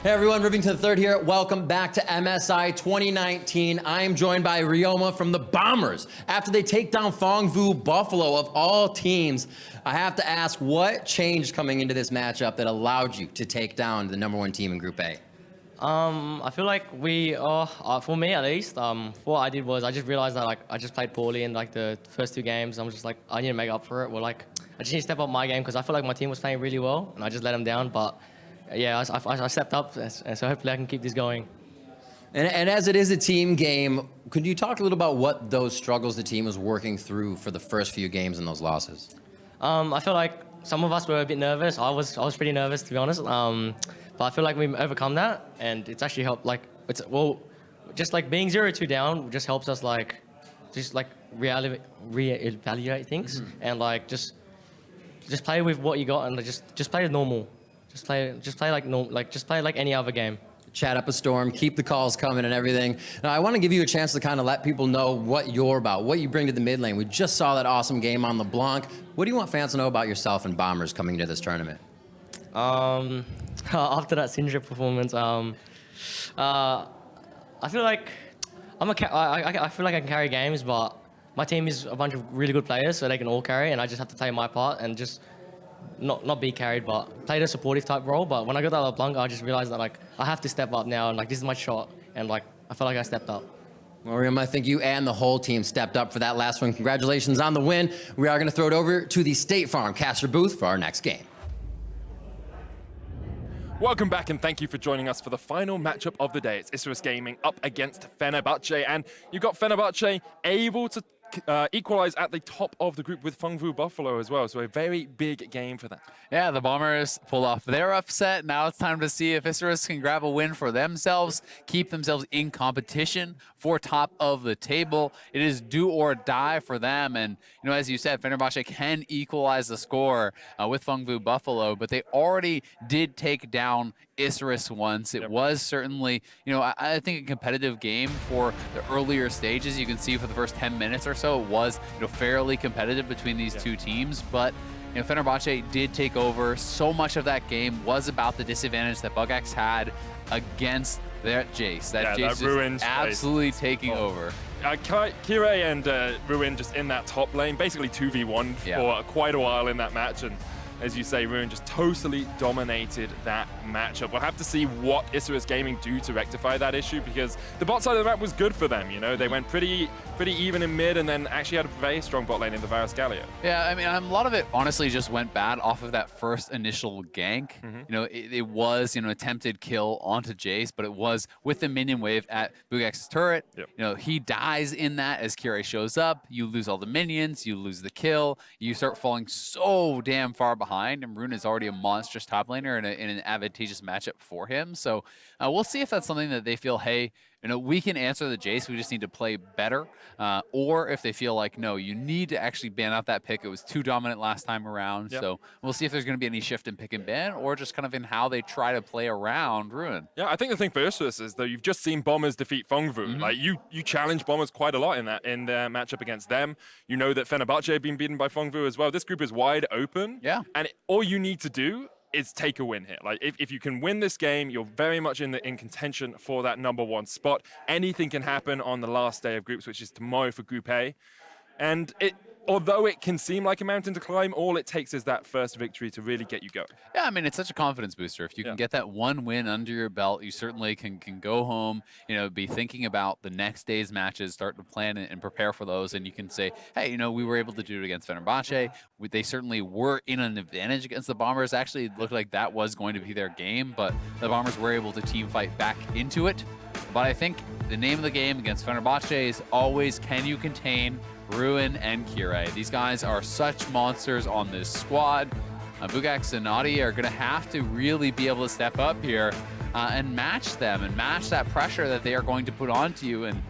Hey everyone, Rivington the Third here. Welcome back to MSI 2019. I am joined by Ryoma from the Bombers. After they take down Fongvu Buffalo of all teams, I have to ask, what changed coming into this matchup that allowed you to take down the #1 team in Group A? I feel like we for me at least, what I did was I just realized that like I just played poorly in like the first 2 games. I'm just like, I need to make up for it. Well, like I just need to step up my game because I feel like my team was playing really well and I just let them down. But yeah, I stepped up, and so hopefully I can keep this going. And as it is a team game, could you talk a little about what those struggles the team was working through for the first few games and those losses? I feel like some of us were a bit nervous. I was pretty nervous, to be honest. But I feel like we overcome that, and it's actually helped. Like just like being 0-2 down just helps us reevaluate things and like just play with what you got and just play normal. Just play like normal. Like just play like any other game. Chat up a storm, keep the calls coming and everything. Now, I want to give you a chance to kind of let people know what you're about, what you bring to the mid lane. We just saw that awesome game on LeBlanc. What do you want fans to know about yourself and Bombers coming into this tournament? After that Syndra performance, I feel like I feel like I can carry games, but my team is a bunch of really good players, so they can all carry, and I just have to play my part and just not be carried, but play the supportive type role. But when I got that LeBlanc, I just realized that like I have to step up now, and like this is my shot, and like I feel like I stepped up. Well, Ryoma, I think you and the whole team stepped up for that last one. Congratulations on the win. We are going to throw it over to the State Farm caster booth for our next game. Welcome back and thank you for joining us for the final matchup of the day. It's Isurus Gaming up against Fenerbahçe, and you've got Fenerbahçe able to equalize at the top of the group with Fongvu Buffalo as well, so a very big game for them. Yeah, the Bombers pulled off their upset. Now it's time to see if Isurus can grab a win for themselves, keep themselves in competition for top of the table. It is do or die for them, and you know, as you said, Fenerbahçe can equalize the score with Fongvu Buffalo, but they already did take down Isurus once. It was certainly, you know, I think a competitive game for the earlier stages. You can see for the first 10 minutes or so, it was, you know, fairly competitive between these two teams, but you know, Fenerbahçe did take over. So much of that game was about the disadvantage that Buggax had against that Jace. That Jace Ruined absolutely taking over. Kirei and Ruin just in that top lane, basically 2v1 for quite a while in that match, and as you say, Ruin just totally dominated that matchup. We'll have to see what Isurus Gaming do to rectify that issue, because the bot side of the map was good for them. You know, they went pretty even in mid, and then actually had a very strong bot lane in the Varus Galio. Yeah, I mean, a lot of it honestly just went bad off of that first initial gank. You know, it was, you know, attempted kill onto Jace, but it was with the minion wave at Buggax's turret. You know, he dies in that as Kirei shows up. You lose all the minions, you lose the kill, you start falling so damn far behind, and Rune is already a monstrous top laner in an advantageous matchup for him. So we'll see if that's something that they feel, hey, you know, we can answer the Jace, we just need to play better. Or if they feel like, no, you need to actually ban out that pick. It was too dominant last time around. So we'll see if there's going to be any shift in pick and ban, or just kind of in how they try to play around Ruin. Yeah, I think the thing for Isurus is, though, you've just seen Bombers defeat Fongvu. Like, you challenge Bombers quite a lot in their matchup against them. You know that Fenerbahçe have been beaten by Fongvu as well. This group is wide open. And all you need to do is take a win here. Like, if you can win this game, you're very much in contention for that #1 spot. Anything can happen on the last day of groups, which is tomorrow for Group A. And although it can seem like a mountain to climb, all it takes is that first victory to really get you going. Yeah, I mean, it's such a confidence booster. If you can get that one win under your belt, you certainly can go home, you know, be thinking about the next day's matches, start to plan and prepare for those, and you can say, hey, you know, we were able to do it against Fenerbahçe. They certainly were in an advantage against the Bombers. Actually, it looked like that was going to be their game, but the Bombers were able to team fight back into it. But I think the name of the game against Fenerbahçe is always, can you contain Ruin and Kirei? These guys are such monsters on this squad. Buggax and Oddie are going to have to really be able to step up here and match them and match that pressure that they are going to put onto you. And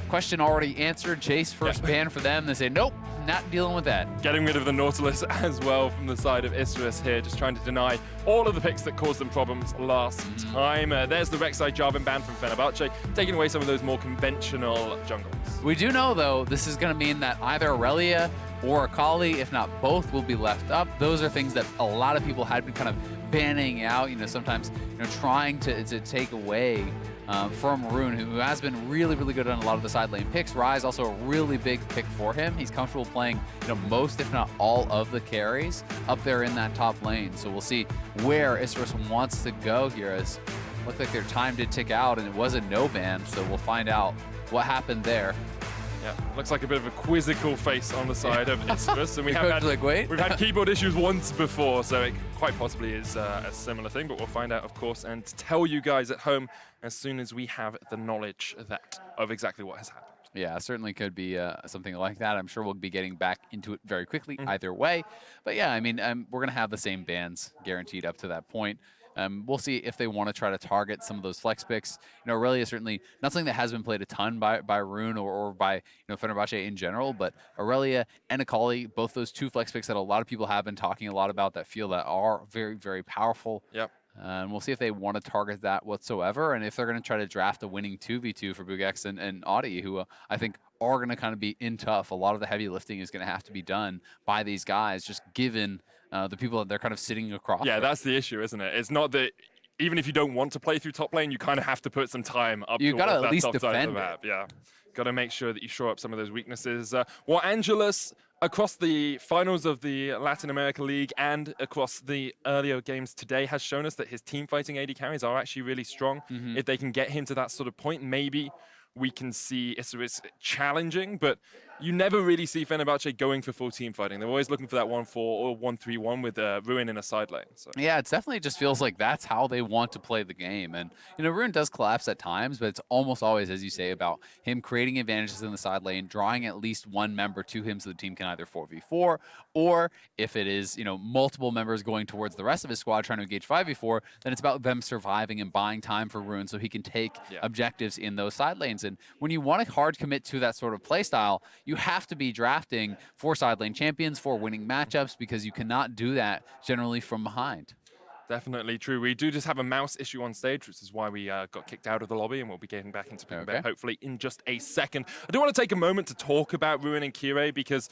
question already answered. Jace first ban for them. They say, nope, not dealing with that. Getting rid of the Nautilus as well from the side of Isurus here, just trying to deny all of the picks that caused them problems last time. There's the Rek'Sai Jarvan ban from Fenerbahçe, taking away some of those more conventional jungles. We do know, though, this is going to mean that either Irelia or Akali, if not both, will be left up. Those are things that a lot of people had been kind of banning out, sometimes, trying to take away from Rune, who has been really, really good on a lot of the side lane picks. Ryze also a really big pick for him. He's comfortable playing, most, if not all, of the carries up there in that top lane. So we'll see where Isurus wants to go here, as it looked like their time did tick out and it was a no ban. So we'll find out what happened there. Yeah, looks like a bit of a quizzical face on the side of Isurus, and we've had keyboard issues once before, so it quite possibly is a similar thing, but we'll find out, of course, and tell you guys at home as soon as we have the knowledge of exactly what has happened. Yeah, certainly could be something like that. I'm sure we'll be getting back into it very quickly either way. But yeah, I mean, we're going to have the same bans guaranteed up to that point. We'll see if they want to try to target some of those flex picks. Irelia is certainly not something that has been played a ton by Rune or by Fenerbahçe in general, but Irelia and Akali, both those two flex picks that a lot of people have been talking a lot about that are very, very powerful. Yep. And we'll see if they want to target that whatsoever, and if they're going to try to draft a winning 2v2 for Buggax and Oddie, who I think are going to kind of be in tough. A lot of the heavy lifting is going to have to be done by these guys, just given the people that they're kind of sitting across. Yeah, that's the issue, isn't it? It's not that even if you don't want to play through top lane, you kind of have to put some time up. You got to at least top side defend of the map. it. Yeah, got to make sure that you shore up some of those weaknesses. Warangelus, across the finals of the Latin America League and across the earlier games today, has shown us that his team fighting AD carries are actually really strong. If they can get him to that sort of point, maybe we can see Isurus challenging, but you never really see Fenerbahçe going for full team fighting. They're always looking for that 1-4 or 1-3-1 with Ruin in a side lane. So. Yeah, it definitely just feels like that's how they want to play the game. And, Ruin does collapse at times, but it's almost always, as you say, about him creating advantages in the side lane, drawing at least one member to him so the team can either 4v4, or if it is, multiple members going towards the rest of his squad trying to engage 5v4, then it's about them surviving and buying time for Ruin so he can take objectives in those side lanes. And when you want to hard commit to that sort of play style, you have to be drafting for side lane champions, for winning matchups, because you cannot do that generally from behind. Definitely true. We do just have a mouse issue on stage, which is why we got kicked out of the lobby, and we'll be getting back into it hopefully in just a second. I do want to take a moment to talk about Ruin and Kirei, because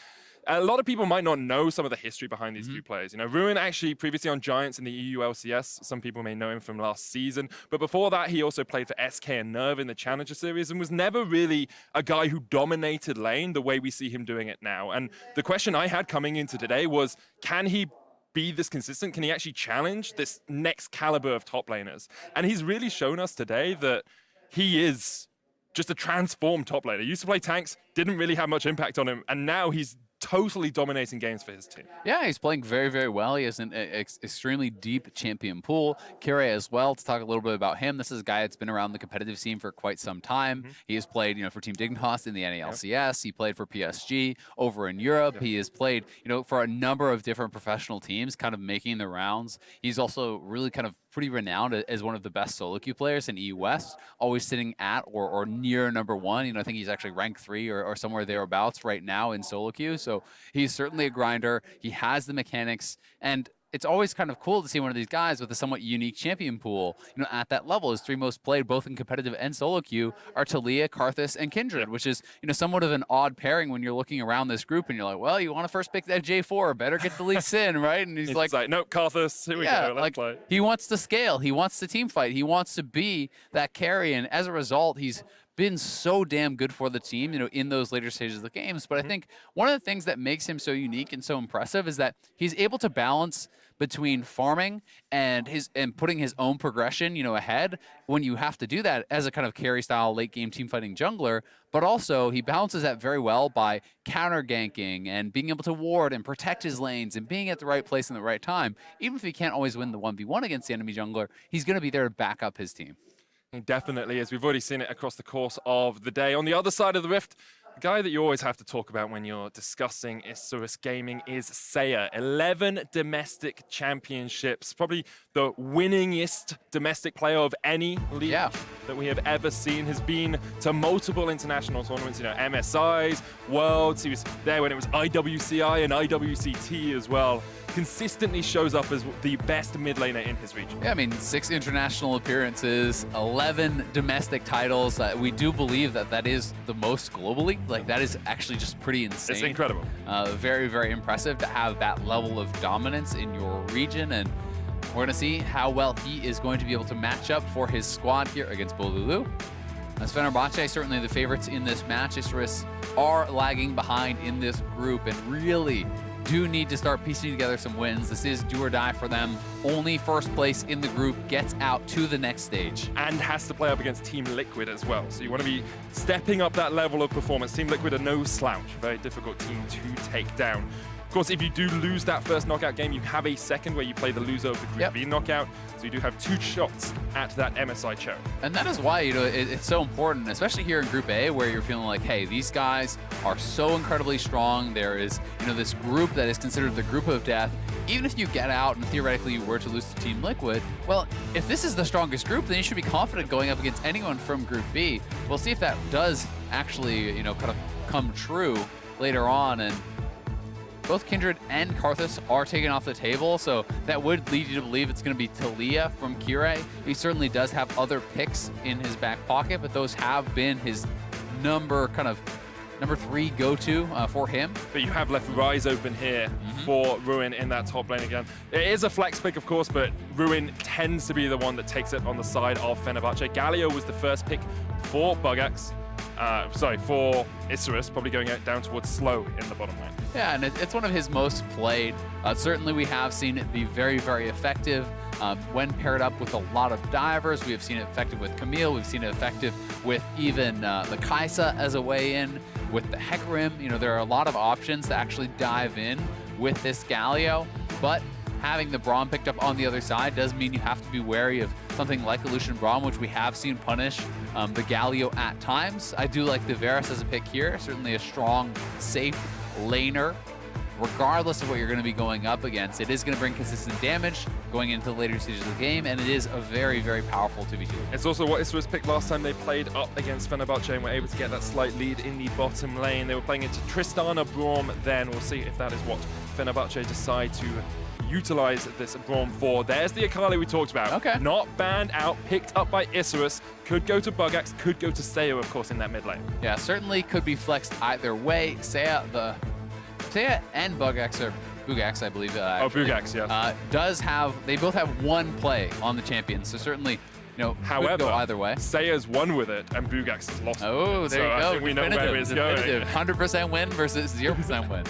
a lot of people might not know some of the history behind these two players. Ruin actually previously on Giants in the EU LCS. Some people may know him from last season. But before that, he also played for SK and Nerve in the Challenger Series and was never really a guy who dominated lane the way we see him doing it now. And the question I had coming into today was, can he be this consistent? Can he actually challenge this next caliber of top laners? And he's really shown us today that he is just a transformed top laner. He used to play tanks, didn't really have much impact on him, and now he's totally dominating games for his team. Yeah, he's playing very, very well. He has an extremely deep champion pool. Kirei as well, to talk a little bit about him. This is a guy that's been around the competitive scene for quite some time. He has played, for Team Dignitas in the NALCS. He played for PSG over in Europe. He has played, for a number of different professional teams, kind of making the rounds. He's also really kind of pretty renowned as one of the best solo queue players in EU West, always sitting at or near #1. I think he's actually ranked 3 or somewhere thereabouts right now in solo queue. So he's certainly a grinder. He has the mechanics, and it's always kind of cool to see one of these guys with a somewhat unique champion pool, at that level. His 3 most played, both in competitive and solo queue, are Talia, Karthus, and Kindred, which is, somewhat of an odd pairing when you're looking around this group and you're like, well, you want to first pick that J4, better get the Lee Sin, right? And he's like, nope, Karthus, here we go, let's play. He wants to scale, he wants to team fight, he wants to be that carry, and as a result, he's been so damn good for the team, in those later stages of the games. But I think one of the things that makes him so unique and so impressive is that he's able to balance between farming and putting his own progression, ahead when you have to do that as a kind of carry style late game team fighting jungler. But also he balances that very well by counter ganking and being able to ward and protect his lanes and being at the right place in the right time. Even if he can't always win the 1v1 against the enemy jungler, he's going to be there to back up his team. Definitely, as we've already seen it across the course of the day. On the other side of the rift, the guy that you always have to talk about when you're discussing Isurus gaming is Seiya. 11 domestic championships, probably the winningest domestic player of any league that we have ever seen. Has been to multiple international tournaments, MSIs, Worlds. He was there when it was IWCI and IWCT as well. Consistently shows up as the best mid laner in his region. Yeah, 6 international appearances, 11 domestic titles. We do believe that is the most globally. That is actually just pretty insane. It's incredible. Very, very impressive to have that level of dominance in your region. And We're going to see how well he is going to be able to match up for his squad here against Bolulu. As Fenerbahçe, certainly the favorites in this match. Isurus are lagging behind in this group and really do need to start piecing together some wins. This is do or die for them. Only first place in the group gets out to the next stage. And has to play up against Team Liquid as well. So you want to be stepping up that level of performance. Team Liquid are no slouch, a very difficult team to take down. Of course, if you do lose that first knockout game, you have a second where you play the loser of the Group B knockout. So you do have 2 shots at that MSI cherry. And that is why, it's so important, especially here in Group A, where you're feeling like, hey, these guys are so incredibly strong. There is, this group that is considered the group of death. Even if you get out and theoretically you were to lose to Team Liquid, well, if this is the strongest group, then you should be confident going up against anyone from Group B. We'll see if that does actually, kind of come true later on. And both Kindred and Karthus are taken off the table, so that would lead you to believe it's going to be Talia from Kirei. He certainly does have other picks in his back pocket, but those have been his number 3 go-to for him. But you have left Ryze open here for Ruin in that top lane again. It is a flex pick, of course, but Ruin tends to be the one that takes it on the side of Fenerbahçe. Galio was the first pick for Buggax. For Isurus, probably going out down towards slow in the bottom lane. Yeah, and it's one of his most played. Certainly we have seen it be very, very effective when paired up with a lot of divers. We have seen it effective with Camille. We've seen it effective with even the Kai'Sa as a way in, with the Hecarim. There are a lot of options to actually dive in with this Galio, but having the Braum picked up on the other side does mean you have to be wary of something like Illusion Braum, which we have seen punish the Galio at times. I do like the Varus as a pick here. Certainly a strong, safe laner. Regardless of what you're going to be going up against, it is going to bring consistent damage going into the later stages of the game, and it is a very, very powerful 2v2. It's also what Isurus picked last time they played up against Fenerbahçe and were able to get that slight lead in the bottom lane. They were playing into Tristana Braum then. We'll see if that is what Fenerbahçe decide to utilize this Braum for. There's the Akali we talked about. Okay. Not banned out, picked up by Isurus. Could go to Buggax, could go to Seiya, of course, in that mid lane. Yeah, certainly could be flexed either way. Seiya and Buggax, or Buggax, I believe. Buggax, yes. They both have 1 play on the champion, so certainly, however, could go either way. Seiya's won with it, and Buggax has lost. Oh, there you go. I think we know where it's going. 100% win versus 0% win.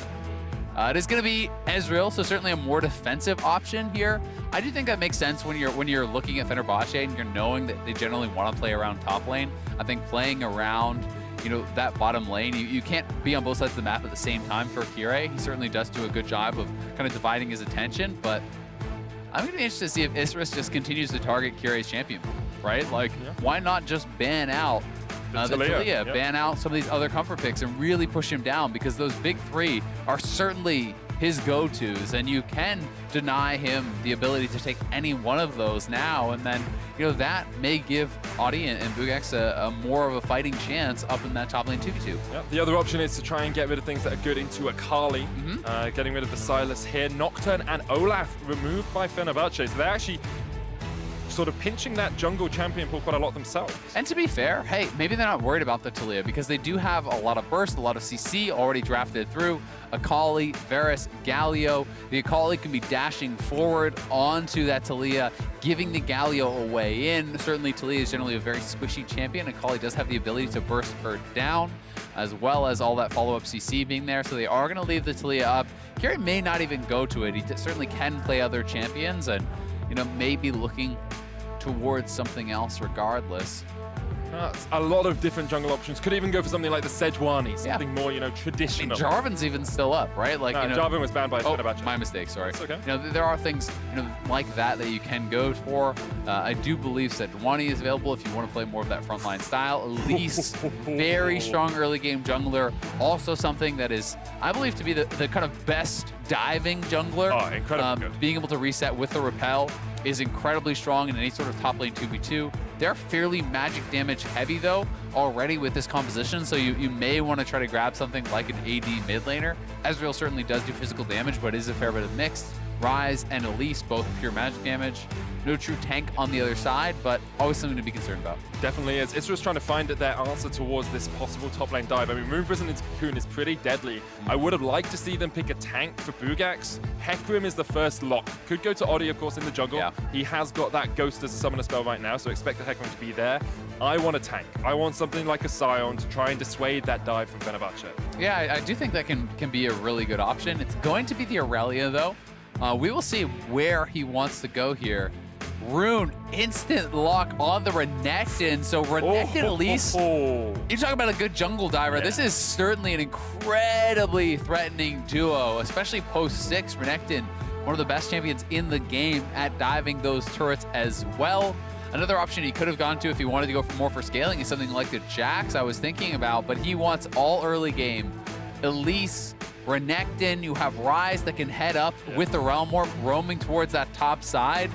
It is going to be Ezreal, so certainly a more defensive option here. I do think that makes sense when you're looking at Fenerbahçe and you're knowing that they generally want to play around top lane. I think playing around that bottom lane, you can't be on both sides of the map at the same time for Kirei. He certainly does do a good job of kind of dividing his attention, but I'm going to be interested to see if Isurus just continues to target Kirei's champion, right? Like, why not just ban out the Talia, ban out some of these other comfort picks and really push him down, because those big 3 are certainly his go-tos, and you can deny him the ability to take any one of those now, and then that may give Oddie and Buggax a more of a fighting chance up in that top lane 2v2. Yep. The other option is to try and get rid of things that are good into Akali, getting rid of the Silas here. Nocturne and Olaf removed by Fenerbahçe, so they're actually sort of pinching that jungle champion pool quite a lot themselves. And to be fair, hey, maybe they're not worried about the Talia because they do have a lot of burst, a lot of CC already drafted through. Akali, Varus, Galio. The Akali can be dashing forward onto that Talia, giving the Galio a way in. Certainly Talia is generally a very squishy champion. Akali does have the ability to burst her down, as well as all that follow-up CC being there. So they are going to leave the Talia up. Kirei may not even go to it. He certainly can play other champions and, maybe looking towards something else regardless. A lot of different jungle options. Could even go for something like the Sejuani, something more, traditional. Jarvan's even still up, right? Like, Jarvan was banned by Fenerbahçe. My mistake, sorry. That's okay. There are things, like that you can go for. I do believe Sejuani is available if you want to play more of that frontline style. Elise, very strong early game jungler. Also something that is, I believe, to be the kind of best diving jungler. Oh, incredibly good. Being able to reset with the repel is incredibly strong in any sort of top lane 2v2. They're fairly magic damage heavy though. already with this composition, so you may want to try to grab something like an AD mid laner. Ezreal certainly does do physical damage, but is a fair bit of mixed. Ryze and Elise, both pure magic damage. No true tank on the other side, but always something to be concerned about. Definitely is. Isurus trying to find their answer towards this possible top lane dive. I mean, Rune Prison into Cocoon is pretty deadly. I would have liked to see them pick a tank for Buggax. Hecarim is the first lock. Could go to Oddie, of course, in the jungle. Yeah. He has got that Ghost as a summoner spell right now, so expect the Hecarim to be there. I want a tank. I want something like a Scion to try and dissuade that dive from Fenerbahçe. Yeah, I do think that can be a really good option. It's going to be the Irelia, though. We will see where he wants to go here. Rune, instant lock on the Renekton. So Renekton, Elise, you're talking about a good jungle diver. Yeah. This is certainly an incredibly threatening duo, especially post-6. Renekton, one of the best champions in the game at diving those turrets as well. Another option he could have gone to if he wanted to go more for scaling is something like the Jax I was thinking about, but he wants all early game. Elise, Renekton, you have Ryze that can head up with the Realm Warp roaming towards that top side.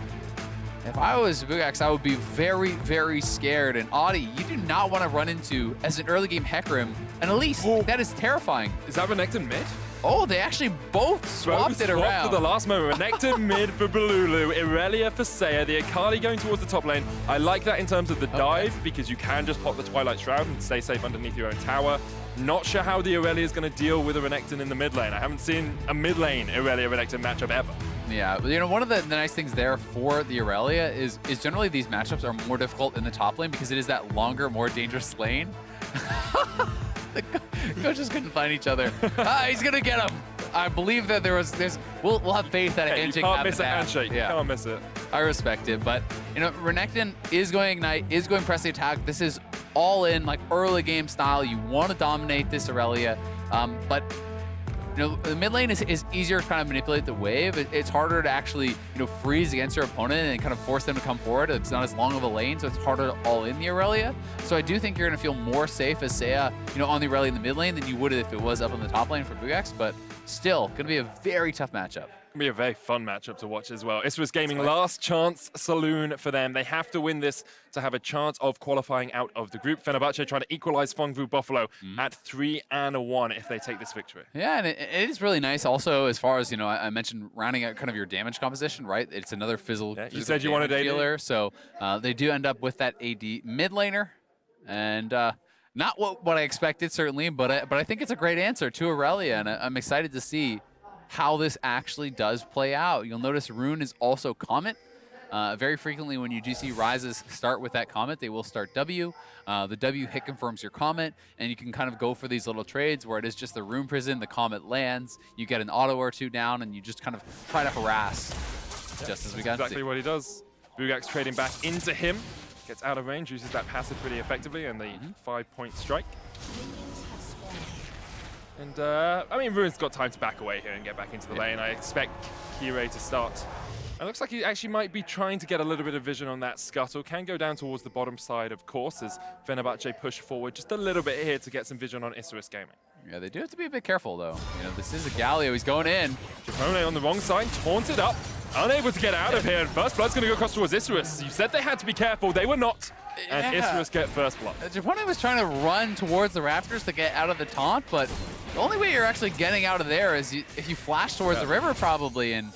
If I was Buggax, I would be very, very scared. And Oddie, you do not want to run into, as an early game Hecarim, and Elise. That is terrifying. Is that Renekton mid? Oh, they actually both swapped it around. For the last moment. Renekton mid for Bolulu, Irelia for Seiya, the Akali going towards the top lane. I like that in terms of the dive, because you can just pop the Twilight Shroud and stay safe underneath your own tower. Not sure how the Irelia is going to deal with a Renekton in the mid lane. I haven't seen a mid lane Irelia-Renekton matchup ever. Yeah, you know, one of the nice things there for the Irelia is generally these matchups are more difficult in the top lane because it is that longer, more dangerous lane. The coaches couldn't find each other. He's gonna get him. I believe that we'll have faith that a handshake happens. You can't miss a handshake. Yeah. You can't miss it. I respect it, but you know, Renekton is going Ignite, is going press the attack. This is all in like early game style. You want to dominate this Irelia, but you know, the mid lane is easier to kind of manipulate the wave. It's harder to actually, freeze against your opponent and kind of force them to come forward. It's not as long of a lane, so it's harder to all in the Irelia. So I do think you're going to feel more safe as Seiya, on the Irelia in the mid lane than you would if it was up on the top lane for Buggax, but still going to be a very tough matchup. It'll be a very fun matchup to watch as well. Isurus Gaming, last chance saloon for them. They have to win this to have a chance of qualifying out of the group. Fenerbahçe trying to equalize Fengvu Buffalo at 3-1 if they take this victory. Yeah, and it is really nice also as far as, I mentioned rounding out kind of your damage composition, right? It's another fizzle. Yeah, you said you wanted AD. Dealer, so they do end up with that AD mid laner. And not what I expected, certainly, but I think it's a great answer to Irelia, and I'm excited to see how this actually does play out. You'll notice Rune is also Comet. Very frequently when you do see Ryzes start with that Comet, they will start W. The W hit confirms your Comet, and you can kind of go for these little trades where it is just the Rune Prison, the Comet lands, you get an auto or two down, and you just kind of try to harass, just as we got exactly what he does. Buggax trading back into him, gets out of range, uses that passive pretty effectively, and the 5-point strike. And, I mean, Rune's got time to back away here and get back into the lane. I expect Kirei to start. It looks like he actually might be trying to get a little bit of vision on that scuttle. Can go down towards the bottom side, of course, as Fenerbahçe push forward just a little bit here to get some vision on Isurus Gaming. Yeah, they do have to be a bit careful, though. This is a Galio. He's going in. Japone on the wrong side, taunted up. Unable to get out of here, and First Blood's going to go across towards Isurus. You said they had to be careful. They were not. And Isurus get First Blood. Japone was trying to run towards the Raptors to get out of the taunt, but the only way you're actually getting out of there is if you flash towards the river, probably. And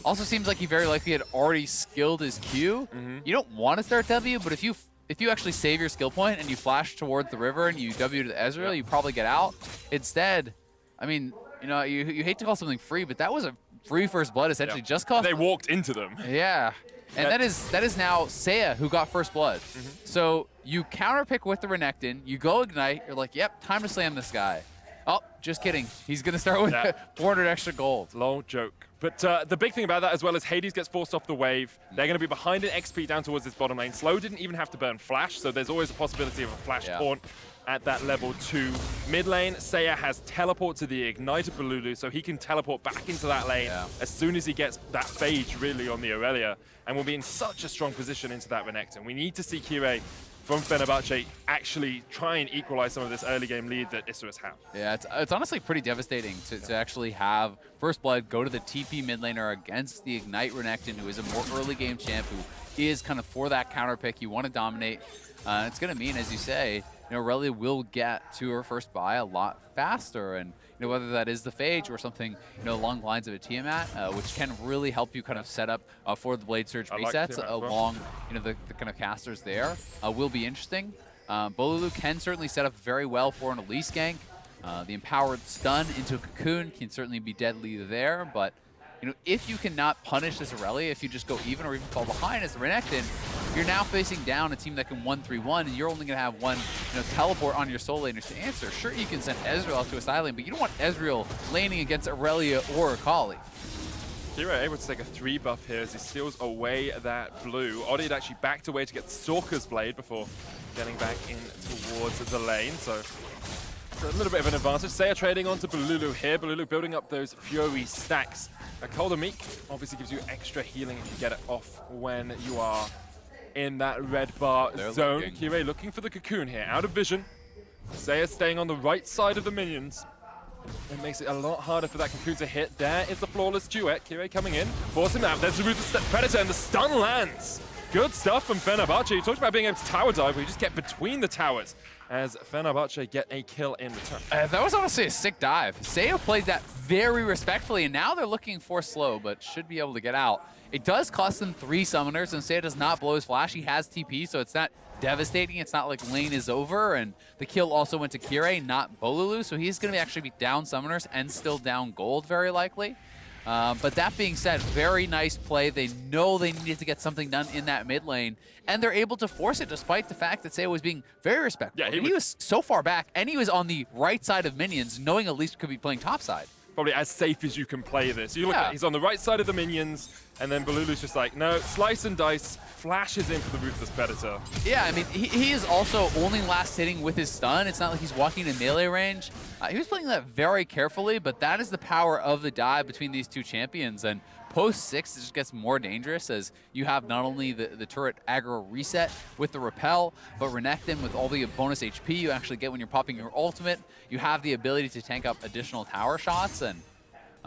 also seems like he very likely had already skilled his Q. You don't want to start W, but if you actually save your skill point and you flash towards the river and you W to Ezreal, you probably get out. Instead, I mean, you hate to call something free, but that was a free First Blood essentially just cost. They walked into them. Yeah. And that is now Seiya who got First Blood. So you counterpick with the Renekton, you go Ignite, you're like, yep, time to slam this guy. Oh, just kidding. He's going to start with 400 extra gold. Lol joke. But the big thing about that as well is Hades gets forced off the wave. They're going to be behind an XP down towards this bottom lane. Slow didn't even have to burn Flash, so there's always a possibility of a Flash taunt at that level 2. Mid lane, Seiya has teleport to the Ignited Bolulu, so he can teleport back into that lane as soon as he gets that phage really on the Irelia, and will be in such a strong position into that Renekton. We need to see Kirei from Fenerbahçe actually try and equalize some of this early game lead that Isurus have. Yeah, it's honestly pretty devastating to actually have First Blood go to the TP mid laner against the Ignite Renekton, who is a more early game champ, who is kind of for that counter pick. You want to dominate. It's going to mean, as you say, Irelia will get to her first buy a lot faster. And whether that is the Phage or something along the lines of a Tiamat, which can really help you kind of set up for the Blade Surge resets along the kind of casters there, will be interesting. Bolulu can certainly set up very well for an Elise gank. The empowered stun into a cocoon can certainly be deadly there, but if you cannot punish this Irelia, if you just go even or even fall behind as the Renekton, you're now facing down a team that can 1-3-1, and you're only going to have one teleport on your soul laners to answer. Sure, you can send Ezreal out to a side lane, but you don't want Ezreal laning against Irelia or Akali. Kirei able to take a 3 buff here as he steals away that blue. Oddie had actually backed away to get Stalker's Blade before getting back in towards the lane, so a little bit of an advantage. Seiya trading onto Bolulu here. Bolulu building up those Fury stacks. A Colder Meek obviously gives you extra healing if you get it off when you are in that red bar zone. Kirei looking for the cocoon here, out of vision. Seiya staying on the right side of the minions. It makes it a lot harder for that cocoon to hit. There is the flawless duet. Kirei coming in, force him out. There's the Ruthless Predator, and the stun lands. Good stuff from Fenerbahçe. You talked about being able to tower dive, but you just get between the towers as Fenerbahçe get a kill in return. That was honestly a sick dive. Seiya played that very respectfully, and now they're looking for slow, but should be able to get out. It does cost them 3 summoners, and Seiya does not blow his flash. He has TP, so it's not devastating. It's not like lane is over, and the kill also went to Kirei, not Bolulu, so he's going to actually be down summoners and still down gold, very likely. But that being said, very nice play. They know they needed to get something done in that mid lane, and they're able to force it despite the fact that Seiya was being very respectful. Yeah, he was so far back, and he was on the right side of minions, knowing Elise could be playing top side. Probably as safe as you can play this. You look at, he's on the right side of the minions, and then Bolulu's just like, no, slice and dice, flashes in for the Ruthless Predator. Yeah, I mean, he is also only last hitting with his stun. It's not like he's walking in melee range. He was playing that very carefully, but that is the power of the dive between these two champions. And post 6, it just gets more dangerous as you have not only the turret aggro reset with the repel, but Renekton with all the bonus HP you actually get when you're popping your ultimate. You have the ability to tank up additional tower shots, and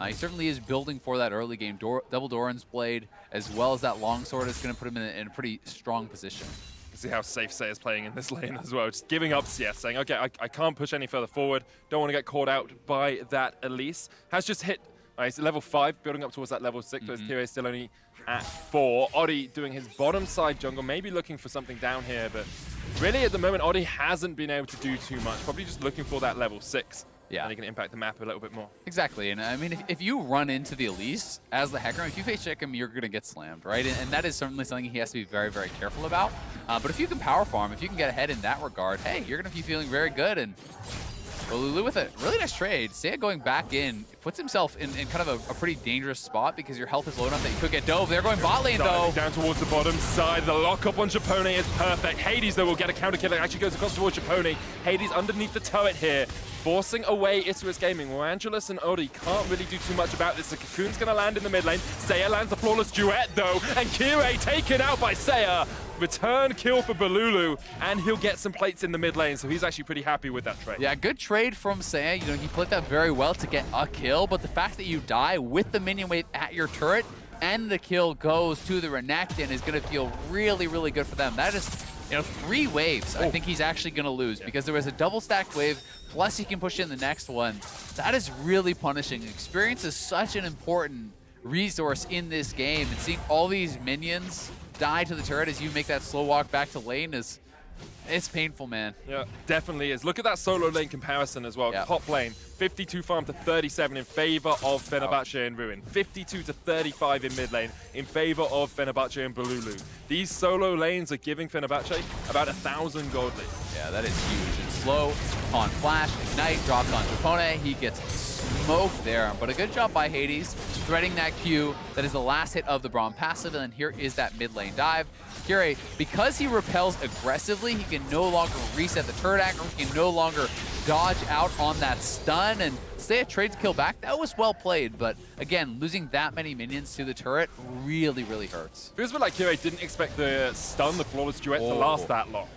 he certainly is building for that early game. Double Doran's Blade, as well as that longsword, is going to put him in a pretty strong position. See how safe Seiya is playing in this lane as well. Just giving up CS, saying, okay, I can't push any further forward. Don't want to get caught out by that Elise. Has just hit he's at level 5, building up towards that level 6, but Kirei still only at 4. Oddie doing his bottom side jungle, maybe looking for something down here, but really at the moment, Oddie hasn't been able to do too much. Probably just looking for that level 6. Yeah. And he can impact the map a little bit more. Exactly, and I mean, if you run into the Elise as the Hecarim, if you face check him, you're going to get slammed, right? And that is certainly something he has to be very, very careful about. But if you can power farm, if you can get ahead in that regard, hey, you're going to be feeling very good. And Bolulu with a really nice trade. Seiya going back in, puts himself in kind of a pretty dangerous spot because your health is low enough that you could get dove. They're going bot lane, though. Down towards the bottom side. The lockup on Japone is perfect. Hades, though, will get a counter kill. It actually goes across towards Japone. Hades underneath the turret here, forcing away Isurus Gaming. Warangelus and Oddie can't really do too much about this. The cocoon's going to land in the mid lane. Seiya lands the flawless duet, though, and Kirei taken out by Seiya. Return kill for Bolulu, and he'll get some plates in the mid lane, so he's actually pretty happy with that trade. Yeah, good trade from Seiya. He played that very well to get a kill, but the fact that you die with the minion wave at your turret and the kill goes to the Renekton is going to feel really, really good for them. That is, 3 waves I think he's actually going to lose because there was a double stacked wave, plus he can push in the next one. That is really punishing. Experience is such an important resource in this game, and seeing all these minions die to the turret as you make that slow walk back to lane it's painful, man. Yeah, definitely is. Look at that solo lane comparison as well. Yep. Top lane, 52 farm to 37 in favor of Fenerbahçe and Ruin. 52 to 35 in mid lane in favor of Fenerbahçe and Bolulu. These solo lanes are giving Fenerbahçe about 1,000 gold lead. Yeah, that is huge. And slow on flash, ignite, dropped on Japone. He gets smoked there, but a good job by Hades, threading that Q. That is the last hit of the Braum passive, and then here is that mid lane dive. Kirei, because he repels aggressively, he can no longer reset the turret aggro, he can no longer dodge out on that stun, and Seiya trades kill back. That was well played, but again, losing that many minions to the turret really, really hurts. Feels a bit like Kirei didn't expect the stun, the flawless duet, to last that long.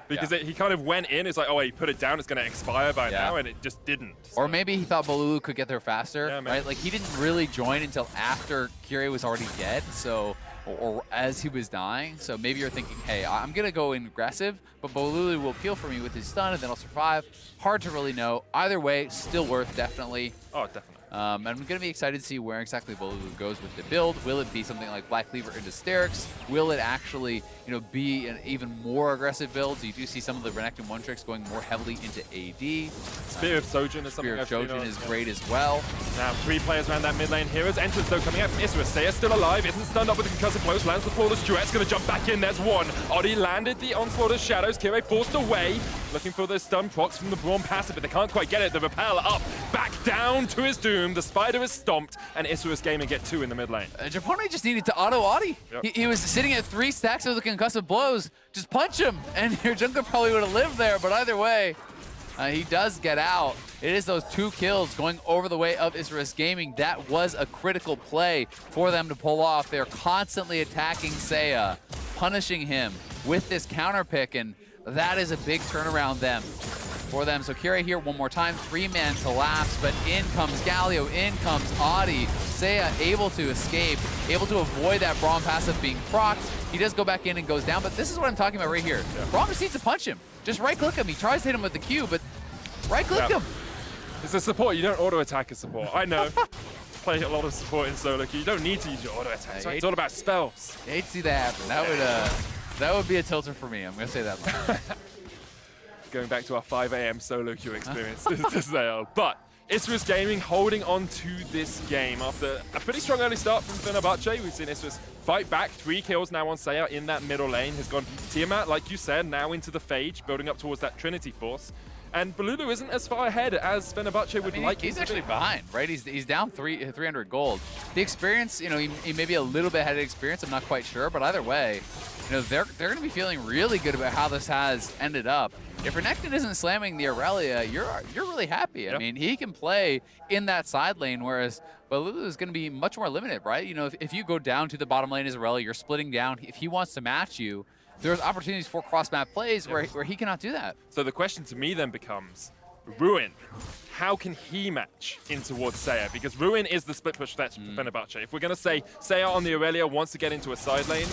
Because he kind of went in, it's like, oh, he put it down, it's going to expire by now, and it just didn't. So. Or maybe he thought Bolulu could get there faster, right? Like, he didn't really join until after Kirei was already dead, so, or as he was dying. So maybe you're thinking, hey, I'm going to go in aggressive, but Bolulu will peel for me with his stun, and then I'll survive. Hard to really know. Either way, still worth, definitely. Oh, definitely. And I'm going to be excited to see where exactly Bolulu goes with the build. Will it be something like Black Cleaver into Sterix? Will it actually, be an even more aggressive build? So you do see some of the Renekton one-tricks going more heavily into AD. Spear of Sojourn is something Spear of Sojourn is great as well. Now 3 players around that mid lane. Heroes entrance though coming out from Isurus. Seiya still alive, isn't stunned up with the concussive blows, lands the flawless duet's going to jump back in. There's one. Oddie landed the onslaught of shadows. Kirei forced away, looking for the stun procs from the Braum passive, but they can't quite get it. The repel up, back down to his doom. The spider is stomped, and Isurus Gaming get 2 in the mid lane. Japone just needed to auto Oddie. Yep. He was sitting at 3 stacks of the concussive blows. Just punch him, and your jungler probably would have lived there, but either way, he does get out. It is those 2 kills going over the way of Isurus Gaming. That was a critical play for them to pull off. They're constantly attacking Seiya, punishing him with this counter pick, and that is a big turnaround for them. So Kirei here one more time, 3-man collapse, but in comes Galio, in comes Oddie. Seiya able to escape, able to avoid that Braum passive being procced. He does go back in and goes down, but this is what I'm talking about right here. Braum just needs to punch him. Just right-click him. He tries to hit him with the Q, but right-click him. It's a support. You don't auto-attack a support. I know. Play a lot of support in solo queue. You don't need to use your auto-attack. It's all about spells. I hate to see that happen. That would be a tilter for me. I'm going to say that. Going back to our 5 AM solo queue experience to Zale. But Isurus Gaming holding on to this game after a pretty strong early start from Fenerbahçe. We've seen Isurus fight back, 3 kills now on Seiya in that middle lane. Has gone Tiamat, like you said, now into the Phage, building up towards that Trinity Force. And Bolulu isn't as far ahead as Fenerbahçe would like. He's actually behind, right? He's down 300 gold. The experience, he may be a little bit ahead of experience. I'm not quite sure, but either way, they're going to be feeling really good about how this has ended up. If Renekton isn't slamming the Irelia, you're really happy. Yep. I mean, he can play in that side lane, whereas Bolulu is going to be much more limited, right? If you go down to the bottom lane as Irelia, you're splitting down. If he wants to match you, there's opportunities for cross-map plays where he cannot do that. So the question to me then becomes, Ruin, how can he match in towards Seiya? Because Ruin is the split push threat for Fenerbahçe. If we're going to say Seiya on the Irelia wants to get into a side lane,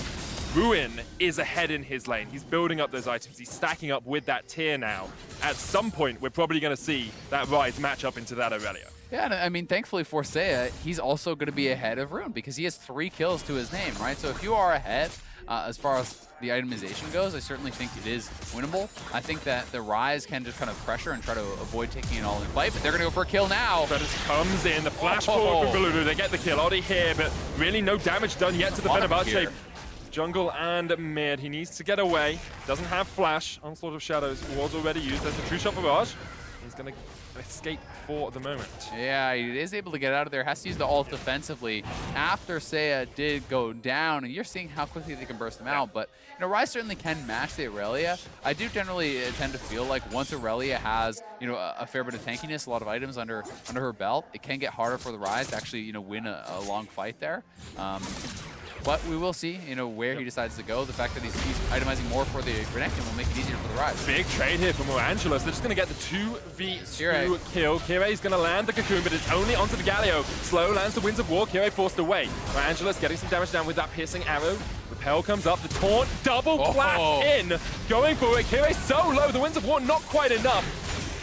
Ruin is ahead in his lane. He's building up those items. He's stacking up with that tier now. At some point, we're probably going to see that Ryze match up into that Irelia. Yeah, and I mean, thankfully for Seiya, he's also going to be ahead of Ruin because he has 3 kills to his name, right? So if you are ahead, as far as the itemization goes, I certainly think it is winnable. I think that the Ryze can just kind of pressure and try to avoid taking an all-in fight, but they're going to go for a kill now. Predator comes in, the flash forward from Bolulu. They get the kill. Oddie here, but really no damage done yet to the Fenerbahçe jungle and mid. He needs to get away. Doesn't have flash. Onslaught of Shadows was already used. There's a true shot barrage. He's going to escape for the moment. Yeah, he is able to get out of there. Has to use the ult defensively after Seiya did go down, and you're seeing how quickly they can burst them out. But Ryze certainly can match the Irelia. I do generally tend to feel like once Irelia has a fair bit of tankiness, a lot of items under her belt, it can get harder for the Ryze to actually win a long fight there. But we will see, where he decides to go. The fact that he's itemizing more for the Renekton will make it easier for the Ryze. Big trade here from Warangelus. They're just going to get the 2v2 kill. Kirei's going to land the Cocoon, but it's only onto the Galio. Slow lands the Winds of War. Kirei forced away. Warangelus getting some damage down with that piercing arrow. Repel comes up. The taunt double blast in. Going for it. Kirei so low. The Winds of War not quite enough.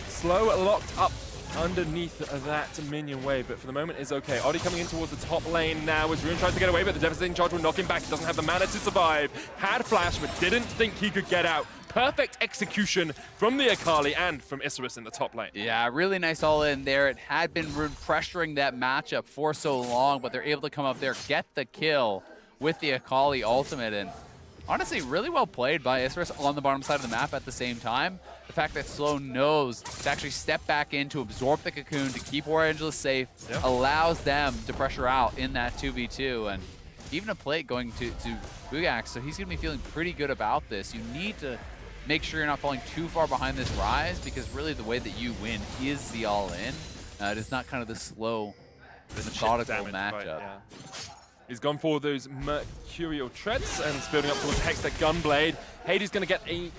Slow locked up underneath that minion wave, but for the moment is okay. Oddie coming in towards the top lane now as Ruin tries to get away, but the devastating charge will knock him back. He doesn't have the mana to survive. Had flash, but didn't think he could get out. Perfect execution from the Akali and from Isurus in the top lane. Yeah, really nice all in there. It had been Ruin pressuring that matchup for so long, but they're able to come up there, get the kill with the Akali ultimate, and honestly, really well played by Isurus on the bottom side of the map at the same time. The fact that Slow knows to actually step back in to absorb the Cocoon, to keep Warangelus safe, allows them to pressure out in that 2v2. And even a plate going to Buggax, so he's going to be feeling pretty good about this. You need to make sure you're not falling too far behind this Ryze, because really the way that you win is the all-in. It is not kind of the slow, methodical matchup. He's gone for those Mercurial Treads and is building up towards Hextech Gunblade. Hades going to get a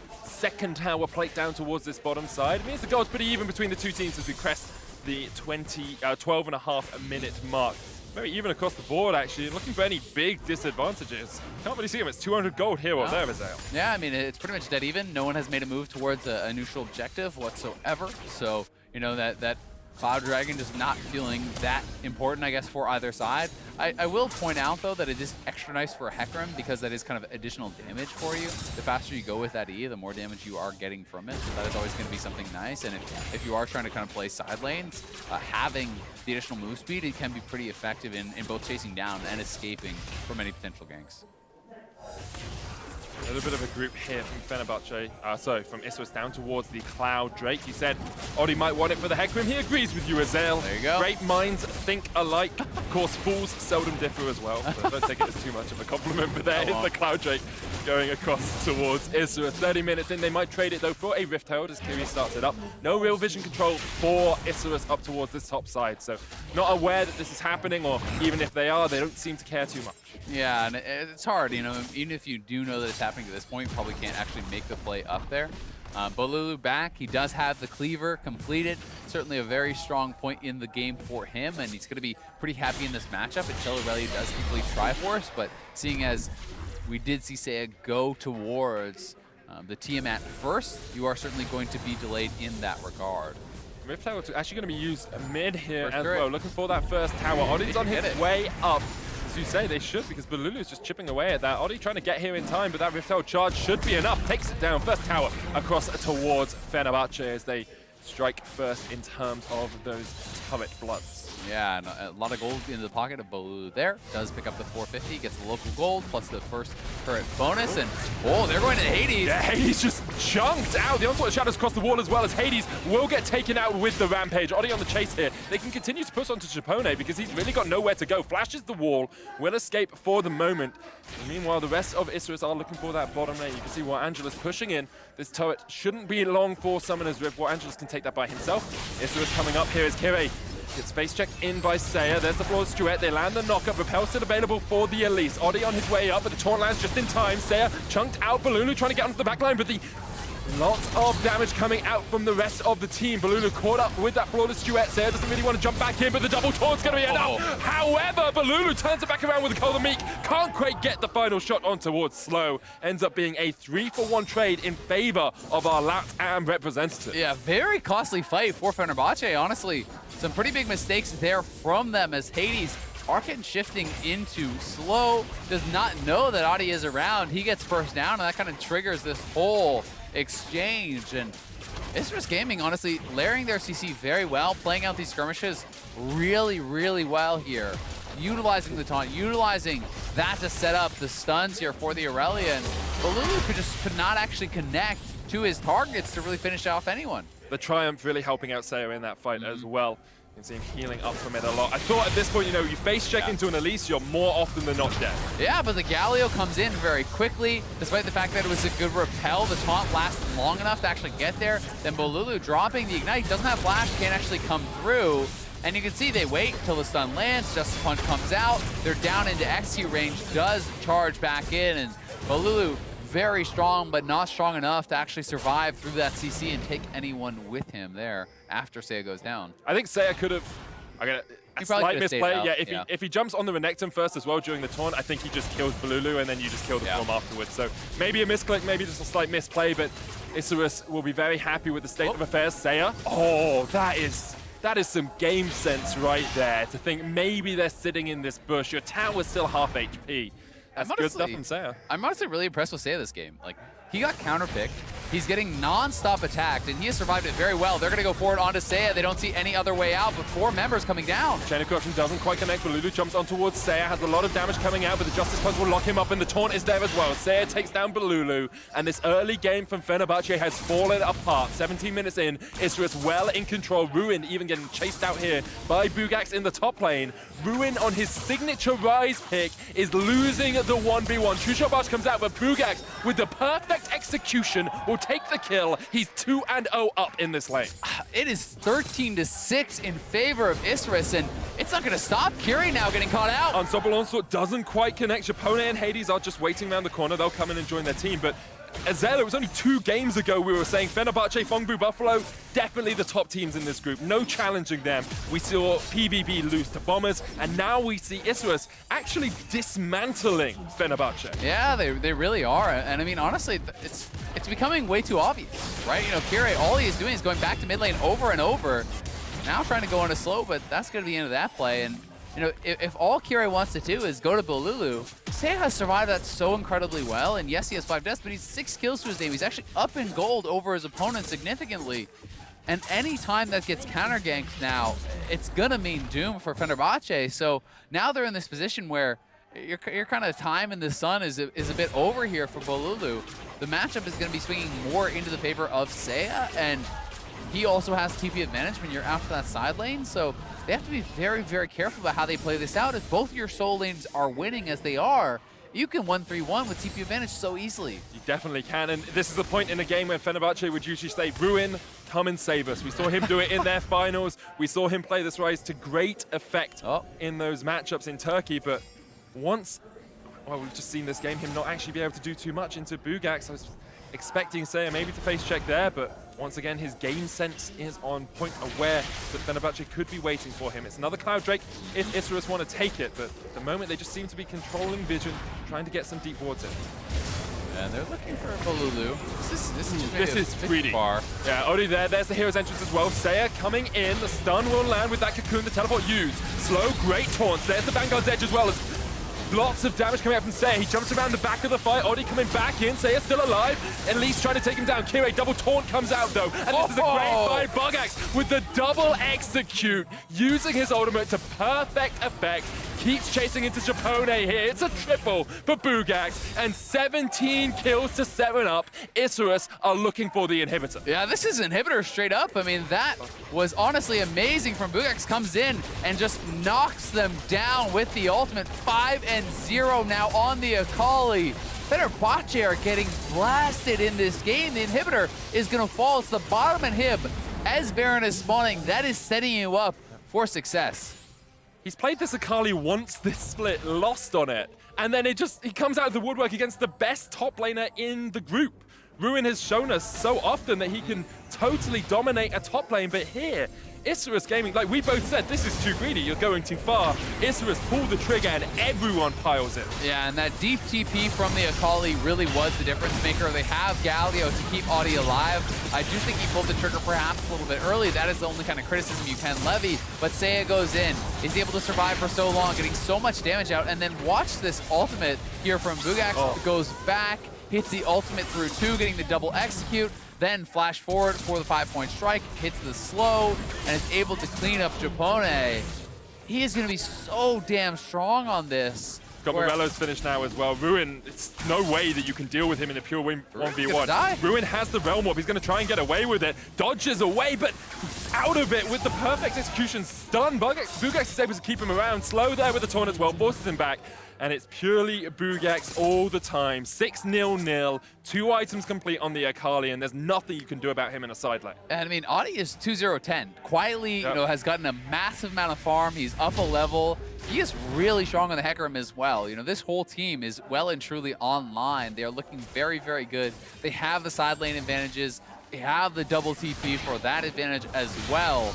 second tower plate down towards this bottom side. It means the goal's pretty even between the two teams as we crest the 12.5 minute mark. Very even across the board, actually. Looking for any big disadvantages. Can't really see them. It's 200 gold here or there, Ezreal. Yeah, I mean, it's pretty much dead even. No one has made a move towards a neutral objective whatsoever. So, you know, that Cloud Dragon just not feeling that important, I guess, for either side. I will point out, though, that it is extra nice for a Hecarim because that is kind of additional damage for you. The faster you go with that E, the more damage you are getting from it. So that is always going to be something nice. And if you are trying to kind of play side lanes, having the additional move speed, it can be pretty effective in both chasing down and escaping from any potential ganks. A little bit of a group here from Fenerbahçe, from Isurus down towards the Cloud Drake. He said Oddie might want it for the Hecarim. He agrees with you, Ezreal. There you go. Great minds think alike. Of course, fools seldom differ as well, so don't take it as too much of a compliment, but there is the Cloud Drake going across towards Isurus. 30 minutes in, they might trade it though for a Rift Herald as Kirei starts it up. No real vision control for Isurus up towards this top side, so not aware that this is happening, or even if they are, they don't seem to care too much. Yeah, and it's hard, you know, even if you do know that it's happening to this point, you probably can't actually make the play up there. Bolulu back, he does have the cleaver completed. Certainly a very strong point in the game for him, and he's going to be pretty happy in this matchup until Irelia does complete Triforce, but seeing as we did see Seiya go towards the Tiamat first, you are certainly going to be delayed in that regard. Rift Tower actually going to be used mid here as well, looking for that first tower. Oddie's on his way up. As you say, they should, because Bolulu is just chipping away at that. Oddie trying to get here in time, but that Rift Herald charge should be enough. Takes it down. First tower across towards Fenerbahçe as they strike first in terms of those turret bloods. Yeah, and a lot of gold in the pocket of Bolulu there. Does pick up the 450, gets the local gold, plus the first turret bonus, and oh, they're going to Hades. Yeah, Hades just chunked out. The Onslaught of Shadows across the wall as well, as Hades will get taken out with the Rampage. Oddie on the chase here. They can continue to push onto Japone because he's really got nowhere to go. Flashes the wall, will escape for the moment. And meanwhile, the rest of Isurus are looking for that bottom lane. You can see Warangelus pushing in. This turret shouldn't be long for Summoner's Rift. Warangelus can take that by himself. Isurus coming up here is Kirei. Gets face checked in by Seiya. There's the flawless duet. They land the knockup. Repel still available for the Elise. Oddie on his way up, but the taunt lands just in time. Seiya chunked out Bolulu, trying to get onto the backline, but lots of damage coming out from the rest of the team. Bolulu caught up with that flawless duet. Seiya doesn't really want to jump back in, but the double taunt's going to be enough. However, Bolulu turns it back around with the Cold and Meek. Can't quite get the final shot on towards Slow. Ends up being a 3-for-1 trade in favor of our LATAM representative. Yeah, very costly fight for Fenerbahçe, honestly. Some pretty big mistakes there from them as Hades Arkin shifting into Slow. Does not know that Oddie is around. He gets first down, and that kind of triggers this whole exchange. And Isurus Gaming, honestly, layering their CC very well, playing out these skirmishes really, really well here. Utilizing the taunt, utilizing that to set up the stuns here for the Irelia. And Bolulu could not actually connect to his targets to really finish off anyone. The Triumph really helping out Seiya in that fight as well. You can see him healing up from it a lot. I thought at this point, you know, you face check into an Elise, you're more often than not dead. Yeah, but the Galio comes in very quickly, despite the fact that it was a good repel. The taunt lasted long enough to actually get there. Then Bolulu dropping the Ignite, doesn't have flash, can't actually come through. And you can see they wait until the stun lands, Justice Punch comes out, they're down into XQ range, does charge back in, and Bolulu very strong, but not strong enough to actually survive through that CC and take anyone with him there after Seiya goes down. I think Seiya could have, a slight misplay. Yeah, if he jumps on the Renekton first as well during the taunt, I think he just kills Bolulu and then you just kill the Storm afterwards. So maybe a misclick, maybe just a slight misplay, but Isurus will be very happy with the state of affairs. Seiya, oh, that is some game sense right there, to think maybe they're sitting in this bush. Your tower's still half HP. That's good stuff from Seiya. I'm honestly really impressed with Seiya this game. Like, he got counterpicked. He's getting non-stop attacked, and he has survived it very well. They're going to go forward onto Seiya. They don't see any other way out, but 4 members coming down. Chain of Corruption doesn't quite connect. Bolulu jumps on towards Seiya, has a lot of damage coming out, but the Justice Punch will lock him up, and the taunt is there as well. Seiya takes down Bolulu, and this early game from Fenerbahçe has fallen apart. 17 minutes in, Isurus well in control. Ruin even getting chased out here by Buggax in the top lane. Ruin on his signature Ryze pick is losing the 1v1. True Shot Barge comes out, but Buggax with the perfect execution will take the kill. He's 2-0 up in this lane. It is 13-6 in favor of Isurus, and it's not going to stop. Kirei now getting caught out. Unstoppable Onslaught doesn't quite connect. Japone and Hades are just waiting around the corner. They'll come in and join their team, but Ezreal, it was only 2 games ago we were saying Fenerbahçe, Fongbu, Buffalo, definitely the top teams in this group. No challenging them. We saw PBB lose to Bombers, and now we see Isurus actually dismantling Fenerbahçe. Yeah, they really are. And I mean, honestly, it's becoming way too obvious, right? You know, Kirei, all he is doing is going back to mid lane over and over. Now trying to go on a slow, but that's going to be the end of that play. And you know, if all Kirei wants to do is go to Bolulu, Seiya has survived that so incredibly well, and yes, he has 5 deaths, but he's 6 kills to his name. He's actually up in gold over his opponent significantly. And any time that gets counter-ganked now, it's gonna mean doom for Fenerbahçe. So now they're in this position where your kind of time in the sun is a bit over here for Bolulu. The matchup is gonna be swinging more into the favor of Seiya, and he also has TP advantage when you're after that side lane, so they have to be very, very careful about how they play this out. If both your soul lanes are winning as they are, you can 1-3-1 with TP advantage so easily. You definitely can, and this is the point in a game where Fenerbahçe would usually say, Ruin, come and save us. We saw him do it in their finals. We saw him play this Ryze to great effect in those matchups in Turkey, but once, well, we've just seen this game, him not actually be able to do too much into Buggax. I was expecting Seiya maybe to face check there, but once again, his game sense is on point, aware that Fenerbahçe could be waiting for him. It's another Cloud Drake if Isurus want to take it, but at the moment they just seem to be controlling vision, trying to get some deep wards in. And they're looking for Bolulu. This is greedy. Far. Yeah, Oddie there's the hero's entrance as well. Seiya coming in, the stun will land with that cocoon, the teleport used. Slow, great taunts. There's the Vanguard's edge as well as lots of damage coming out from Seiya. He jumps around the back of the fight. Oddie coming back in. Seiya's still alive. Elise trying to take him down. Kirei double taunt comes out though. And this is a great fight. Buggax with the double execute, using his ultimate to perfect effect. Keeps chasing into Japone here. It's a triple for Buggax. And 17 kills to 7 up. Isurus are looking for the inhibitor. Yeah, this is inhibitor straight up. I mean, that was honestly amazing from Buggax. Comes in and just knocks them down with the ultimate. 5-0 now on the Akali. Fenerbahçe are getting blasted in this game. The inhibitor is going to fall. It's the bottom inhib. As Baron is spawning, that is setting you up for success. He's played this Akali once this split, lost on it, and then he comes out of the woodwork against the best top laner in the group. Ruin has shown us so often that he can totally dominate a top lane, but here, Isurus Gaming, like we both said, this is too greedy, you're going too far. Isurus pulled the trigger and everyone piles in. Yeah, and that deep TP from the Akali really was the difference maker. They have Galio to keep Oddie alive. I do think he pulled the trigger perhaps a little bit early. That is the only kind of criticism you can levy. But Seiya goes in, is able to survive for so long, getting so much damage out, and then watch this ultimate here from Buggax. Goes back, hits the ultimate through 2, getting the double execute. Then flash forward for the 5-point strike, hits the slow, and is able to clean up Japone. He is going to be so damn strong on this. Got Morello's finish now as well. Ruin, it's no way that you can deal with him in a pure 1v1. Ruin has the Realm Warp. He's going to try and get away with it. Dodges away, but out of it with the perfect execution. Stun. Buggax is able to keep him around. Slow there with the taunt as well. Forces him back. And it's purely Buggax all the time. 6-0-0, 2 items complete on the Akali, and there's nothing you can do about him in a side lane. And I mean, Oddie is 2-0-10. Quietly, you know, has gotten a massive amount of farm. He's up a level. He is really strong on the Hecarim as well. You know, this whole team is well and truly online. They are looking very, very good. They have the side lane advantages. They have the double TP for that advantage as well.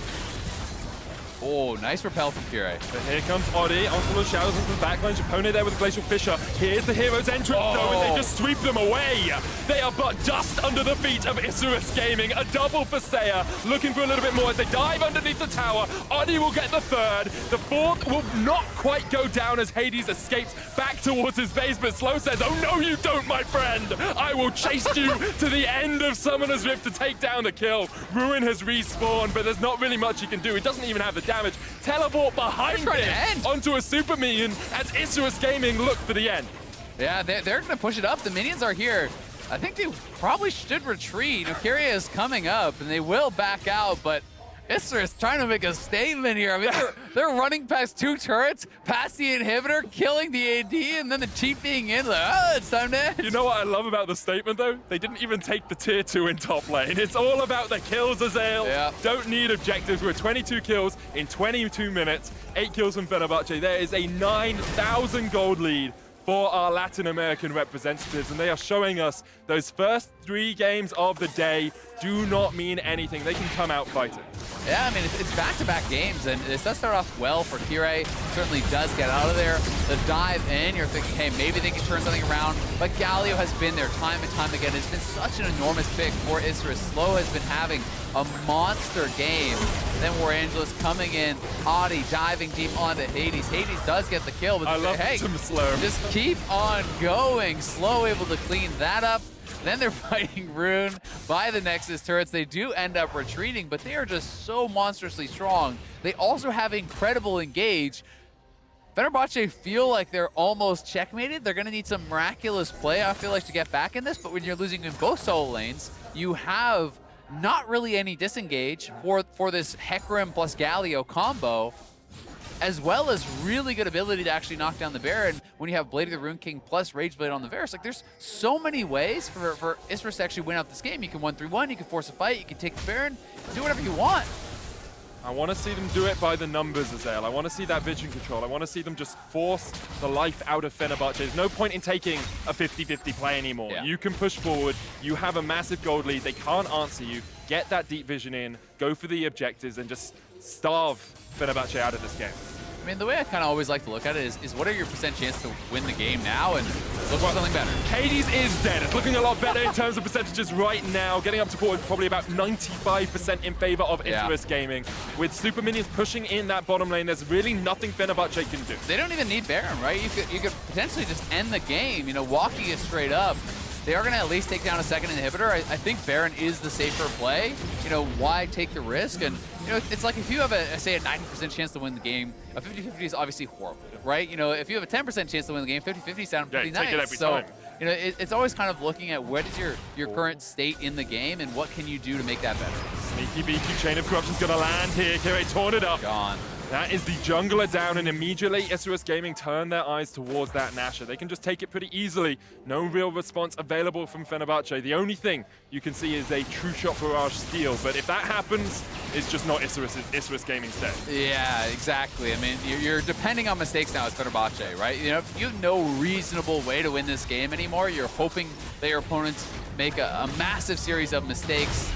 Oh, nice repel from Kirei. But here comes Oddie, onto the shadows into the backline. Japone there with the Glacial Fissure. Here's the hero's entrance though, and they just sweep them away. They are but dust under the feet of Isurus Gaming. A double for Seiya, looking for a little bit more as they dive underneath the tower. Oddie will get the 3rd. The 4th will not quite go down as Hades escapes back towards his base, but Slow says, oh no you don't, my friend. I will chase you to the end of Summoner's Rift to take down the kill. Ruin has respawned, but there's not really much he can do. He doesn't even have the damage. Teleport behind him onto a super minion as Isurus Gaming look for the end. Yeah, they're going to push it up. The minions are here. I think they probably should retreat. Kirei is coming up, and they will back out, but Isurus trying to make a statement here. I mean, they're running past 2 turrets, past the inhibitor, killing the AD, and then the Chief being in, like, oh, it's time to end. You know what I love about the statement, though? They didn't even take the tier 2 in top lane. It's all about the kills, Ezreal. Yeah. Don't need objectives. We're 22 kills in 22 minutes. 8 kills from Fenerbahçe. There is a 9,000 gold lead for our Latin American representatives, and they are showing us those first 3 games of the day do not mean anything. They can come out fighting. Yeah, I mean, it's back-to-back games, and it does start off well for Kirei. Certainly does get out of there. The dive in, you're thinking, hey, maybe they can turn something around, but Galio has been there time and time again. It's been such an enormous pick for Isurus. Slow has been having a monster game. Then Warangelus coming in, Oddie diving deep onto Hades. Hades does get the kill, but I love hey, some Slow. Just keep on going. Slow able to clean that up. Then they're fighting Rune by the Nexus turrets. They do end up retreating, but they are just so monstrously strong. They also have incredible engage. Fenerbahçe feel like they're almost checkmated. They're going to need some miraculous play, I feel like, to get back in this. But when you're losing in both solo lanes, you have not really any disengage for this Hecarim plus Galio combo, as well as really good ability to actually knock down the Baron when you have Blade of the Rune King plus Rage Blade on the Varus. Like, there's so many ways for Isurus to actually win out this game. You can 1-3-1, you can force a fight, you can take the Baron, do whatever you want. I want to see them do it by the numbers, Ezreal. I want to see that vision control. I want to see them just force the life out of Fenerbahçe. There's no point in taking a 50-50 play anymore. Yeah. You can push forward. You have a massive gold lead. They can't answer you. Get that deep vision in, go for the objectives, and just starve Fenerbahçe out of this game. I mean, the way I kind of always like to look at it is what are your % chance to win the game now and look for something better? Hades is dead. It's looking a lot better in terms of percentages right now. Getting up to probably about 95% in favor of Isurus Gaming. With Super Minions pushing in that bottom lane, there's really nothing Fenerbahçe can do. They don't even need Baron, right? You could potentially just end the game, you know, walking it straight up. They are going to at least take down a second inhibitor. I think Baron is the safer play. You know, why take the risk? And, you know, it's like if you have, say, a 90% chance to win the game, a 50-50 is obviously horrible, right? You know, if you have a 10% chance to win the game, 50-50 sounds pretty nice. Take it every so, time. you know, it's always kind of looking at what is your current state in the game and what can you do to make that better. Sneaky beaky Chain of Corruption's going to land here. Kirei torn it up. Gone. That is the jungler down, and immediately Isurus Gaming turn their eyes towards that Nasher. They can just take it pretty easily. No real response available from Fenerbahçe. The only thing you can see is a true shot barrage steal, but if that happens, it's just not Isurus Gaming's day. Yeah, exactly. I mean, you're depending on mistakes now as Fenerbahçe, right? You know, if you have no reasonable way to win this game anymore, you're hoping that your opponents make a massive series of mistakes.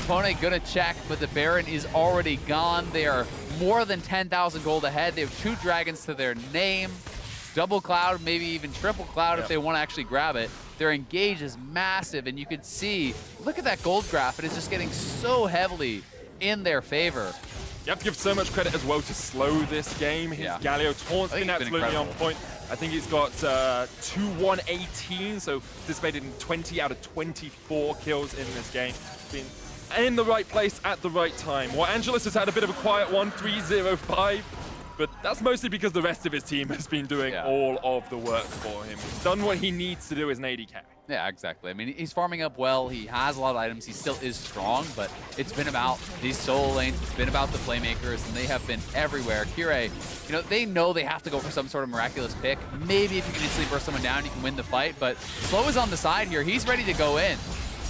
Opponent gonna check, but the Baron is already gone. They are more than 10,000 gold ahead. They have 2 dragons to their name. Double Cloud, maybe even Triple Cloud if they want to actually grab it. Their engage is massive, and you can see, look at that gold graph. It is just getting so heavily in their favor. You have to give so much credit as well to slow this game. His Galio taunt's been absolutely on point. I think he's got 2-1-18, so participated in 20 out of 24 kills in this game. Been in the right place at the right time. Warangelus has had a bit of a quiet one, 3-0-5, but that's mostly because the rest of his team has been doing all of the work for him. He's done what he needs to do as an AD carry. Yeah, exactly. I mean, he's farming up well. He has a lot of items. He still is strong, but it's been about these solo lanes. It's been about the playmakers, and they have been everywhere. Kirei, you know they have to go for some sort of miraculous pick. Maybe if you can instantly burst someone down, you can win the fight, but Slow is on the side here. He's ready to go in.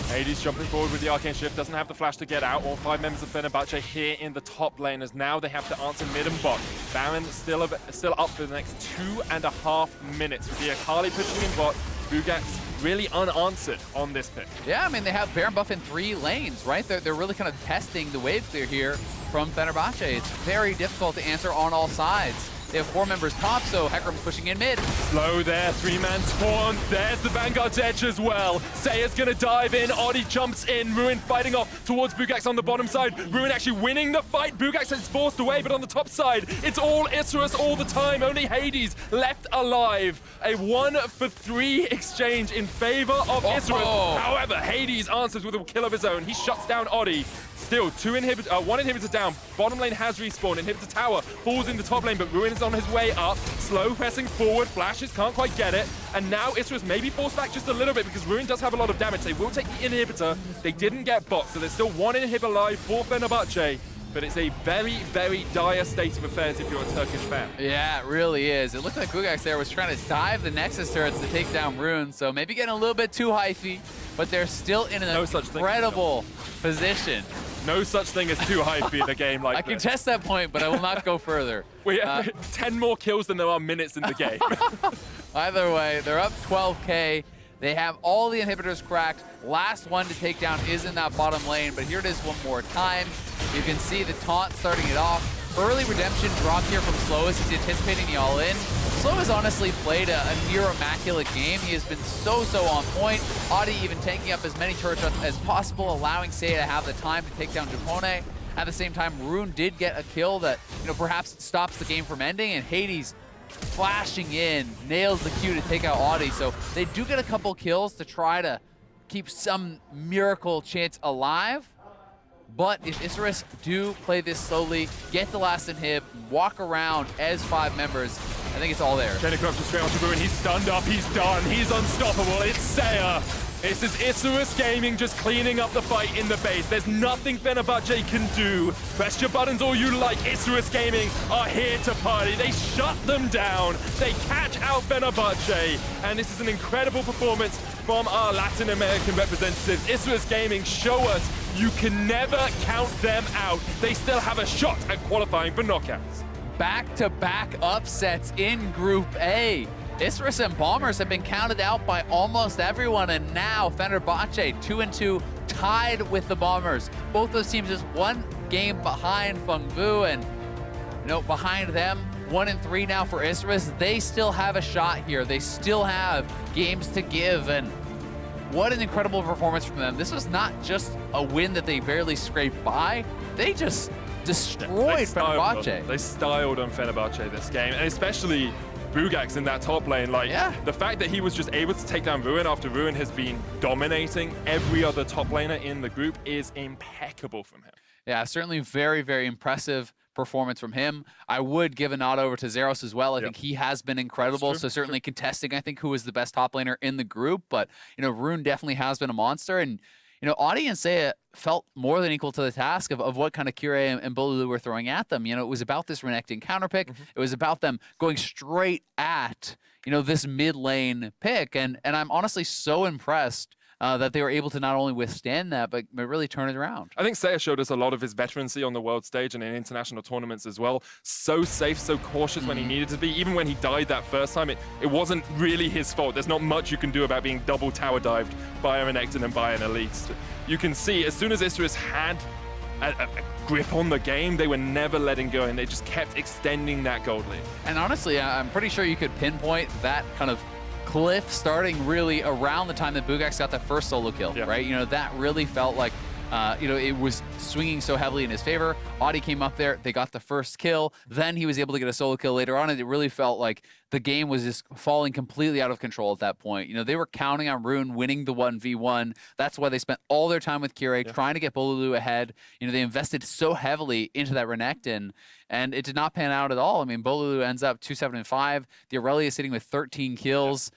Hades jumping forward with the Arcane Shift, doesn't have the flash to get out. All 5 members of Fenerbahçe here in the top lane, as now they have to answer mid and bot. Baron still up for the next 2.5 minutes with the Akali pushing in bot. Buggax really unanswered on this pick. Yeah, I mean, they have Baron buff in 3 lanes, right? They're really kind of testing the wave clear here from Fenerbahçe. It's very difficult to answer on all sides. They have 4 members top, so Hecarim's pushing in mid. Slow there, 3-man taunt. There's the Vanguard's edge as well. Seiya's gonna dive in. Oddie jumps in. Ruin fighting off towards Buggax on the bottom side. Ruin actually winning the fight. Buggax is forced away, but on the top side, it's all Isurus all the time. Only Hades left alive. A 1-for-3 exchange in favor of Isurus. However, Hades answers with a kill of his own. He shuts down Oddie. Still, 1 inhibitor down. Bottom lane has respawned. Inhibitor tower falls in the top lane, but Ruin is on his way up. Slow pressing forward. Flashes can't quite get it. And now Isurus may be forced back just a little bit because Ruin does have a lot of damage. They will take the inhibitor. They didn't get bot, so there's still 1 inhibitor live for Fenerbahçe. But it's a very, very dire state of affairs if you're a Turkish fan. Yeah, it really is. It looked like Buggax there was trying to dive the Nexus turrets to take down Rune, so maybe getting a little bit too hyphy, but they're still in an incredible position. No such thing as too hypey in a game like this. I can test that point, but I will not go further. We have 10 more kills than there are minutes in the game. Either way, they're up 12K. They have all the inhibitors cracked. Last one to take down is in that bottom lane, but here it is one more time. You can see the taunt starting it off. Early redemption drop here from Slow as he's anticipating the all-in. Slow has honestly played a near immaculate game. He has been so on point. Oddie even taking up as many turret shots as possible, allowing Seiya to have the time to take down Japone. At the same time, Rune did get a kill that, perhaps stops the game from ending, and Hades flashing in, nails the Q to take out Oddie. So they do get a couple kills to try to keep some miracle chance alive. But if Isurus do play this slowly, get the last inhib, walk around as 5 members, I think it's all there. Renekton just straight onto Ruin. He's stunned up. He's done. He's unstoppable. It's Seiya. This is Isurus Gaming just cleaning up the fight in the base. There's nothing Fenerbahçe can do. Press your buttons all you like. Isurus Gaming are here to party. They shut them down. They catch out Fenerbahçe. And this is an incredible performance from our Latin American representatives. Isurus Gaming show us you can never count them out. They still have a shot at qualifying for knockouts. Back-to-back upsets in Group A. Isurus and Bombers have been counted out by almost everyone, and now Fenerbahçe 2-2 tied with the Bombers. Both those teams just one game behind Fengvu, and behind them 1-3 now for Isurus. They still have a shot here. They still have games to give, and what an incredible performance from them. This was not just a win that they barely scraped by. They just destroyed Fenerbahçe. They styled on Fenerbahçe this game, and especially Buggax in that top lane. The fact that he was just able to take down Ruin after Ruin has been dominating every other top laner in the group is impeccable from him. Yeah, certainly very impressive performance from him. I would give a nod over to Zeros as well. I think he has been incredible. So certainly contesting, I think, who is the best top laner in the group. But, Rune definitely has been a monster. And, Oddie and Seiya felt more than equal to the task of what kind of Kirei and Bolulu were throwing at them. It was about this Renekton counterpick. It was about them going straight at, this mid lane pick. And I'm honestly so impressed that they were able to not only withstand that, but really turn it around. I think Seiya showed us a lot of his veterancy on the world stage and in international tournaments as well. So safe, so cautious when he needed to be. Even when he died that first time, it wasn't really his fault. There's not much you can do about being double tower dived by a Renekton and by an Elise. You can see as soon as Isurus had a grip on the game, they were never letting go, and they just kept extending that gold lead. And honestly, I'm pretty sure you could pinpoint that kind of cliff starting really around the time that Buggax got that first solo kill, right? That really felt like, it was swinging so heavily in his favor. Oddie came up there, they got the first kill, then he was able to get a solo kill later on, and it really felt like the game was just falling completely out of control at that point. They were counting on Rune winning the 1v1. That's why they spent all their time with Kirei trying to get Bolulu ahead. They invested so heavily into that Renekton, and it did not pan out at all. I mean, Bolulu ends up 2-7-5. The Irelia is sitting with 13 kills.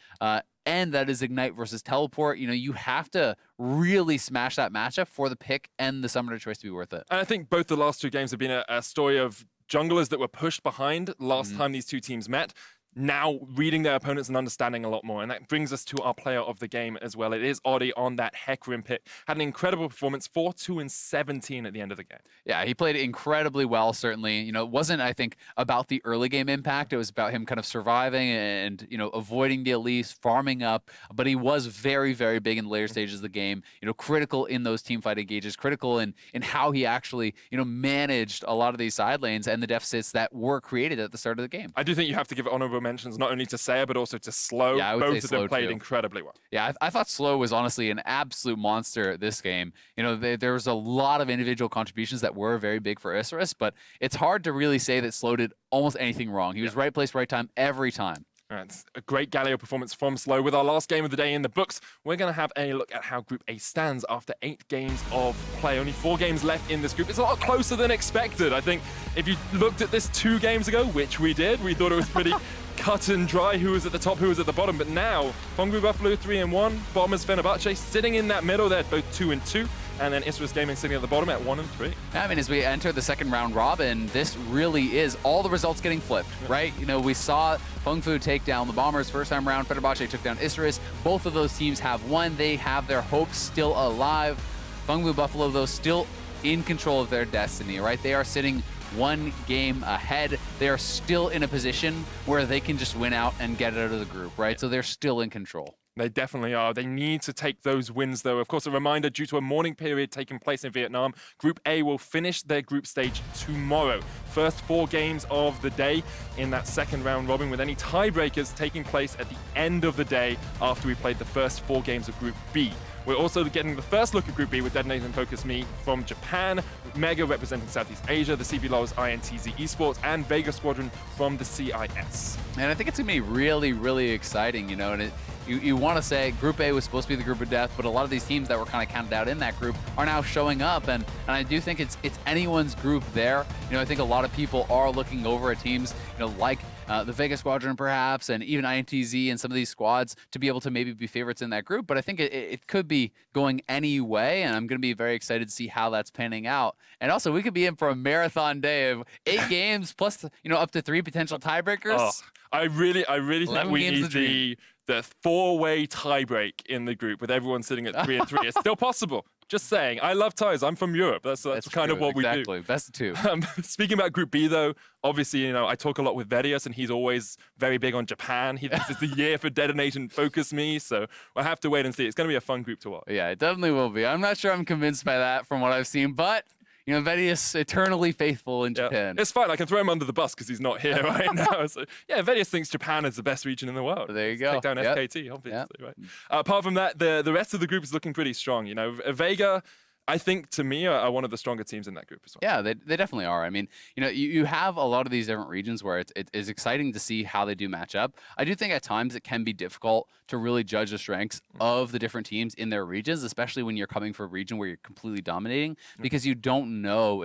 And that is Ignite versus Teleport. You have to really smash that matchup for the pick and the summoner choice to be worth it. And I think both the last 2 games have been a story of junglers that were pushed behind last time these 2 teams met, now reading their opponents and understanding a lot more. And that brings us to our player of the game as well. It is Oddie on that Hecarim pick. Had an incredible performance, 4-2-17 at the end of the game. Yeah, he played incredibly well, certainly. It wasn't, I think, about the early game impact. It was about him kind of surviving and, avoiding the Elise, farming up. But he was very big in the later stages of the game, critical in those teamfight engages, critical in how he actually, managed a lot of these side lanes and the deficits that were created at the start of the game. I do think you have to give honorable mentions not only to Seiya, but also to Slow. Yeah, I would Both say of them Slow played too. incredibly well. Yeah, I thought Slow was honestly an absolute monster this game. There was a lot of individual contributions that were very big for Isurus, but it's hard to really say that Slow did almost anything wrong. He was right place, right time, every time. It's a great Galio performance from Slow. With our last game of the day in the books, we're going to have a look at how Group A stands after 8 games of play. Only 4 games left in this group. It's a lot closer than expected. I think if you looked at this 2 games ago, which we did, we thought it was pretty cut and dry who was at the top, who was at the bottom. But now, Fengvu Buffalo 3-1, Bombers Fenerbahçe sitting in that middle. They're both 2-2. And then Isurus Gaming sitting at the bottom at 1-3. I mean, as we enter the second round robin, this really is all the results getting flipped, right? We saw Fengvu take down the Bombers first time round. Fenerbahçe took down Isurus. Both of those teams have won. They have their hopes still alive. Fengvu Buffalo, though, still in control of their destiny, right? They are sitting one game ahead. They are still in a position where they can just win out and get out of the group, right? So they're still in control. They definitely are. They need to take those wins, though. Of course, a reminder, due to a mourning period taking place in Vietnam, Group A will finish their group stage tomorrow. First 4 games of the day in that second round robin, with any tiebreakers taking place at the end of the day after we played the first 4 games of Group B. We're also getting the first look at Group B with Detonate and Focus Me from Japan, Mega representing Southeast Asia, the CBLOL's INTZ Esports, and Vega Squadron from the CIS. And I think it's going to be really, really exciting, you know, and you want to say Group A was supposed to be the group of death, but a lot of these teams that were kind of counted out in that group are now showing up, and I do think it's anyone's group there. You know, I think a lot of people are looking over at teams, you know, like the Vega Squadron perhaps, and even INTZ and some of these squads to be able to maybe be favorites in that group. But I think it could be going any way, and I'm going to be very excited to see how that's panning out. And also, we could be in for a marathon day of 8 games plus, you know, up to 3 potential tiebreakers. Oh, I really think we need the 4-way tiebreak in the group with everyone sitting at 3 and 3. It's still possible. Just saying. I love ties. I'm from Europe. That's kind of what we do. Exactly. Best of 2. Speaking about Group B, though, obviously, you know, I talk a lot with Vedius, and he's always very big on Japan. He thinks it's the year for Detonate and Focus Me, so we'll have to wait and see. It's going to be a fun group to watch. Yeah, it definitely will be. I'm not sure I'm convinced by that from what I've seen, but you know, Vedius eternally faithful in Japan. It's fine. I can throw him under the bus because he's not here right now. So, yeah, Vedius thinks Japan is the best region in the world. There you go. Take down FKT, obviously. Right? Apart from that, the rest of the group is looking pretty strong. You know, Vega, I think, to me, are one of the stronger teams in that group as well. Yeah, they definitely are. I mean, you know, you have a lot of these different regions where it is exciting to see how they do match up. I do think at times it can be difficult to really judge the strengths of the different teams in their regions, especially when you're coming from a region where you're completely dominating, because you don't know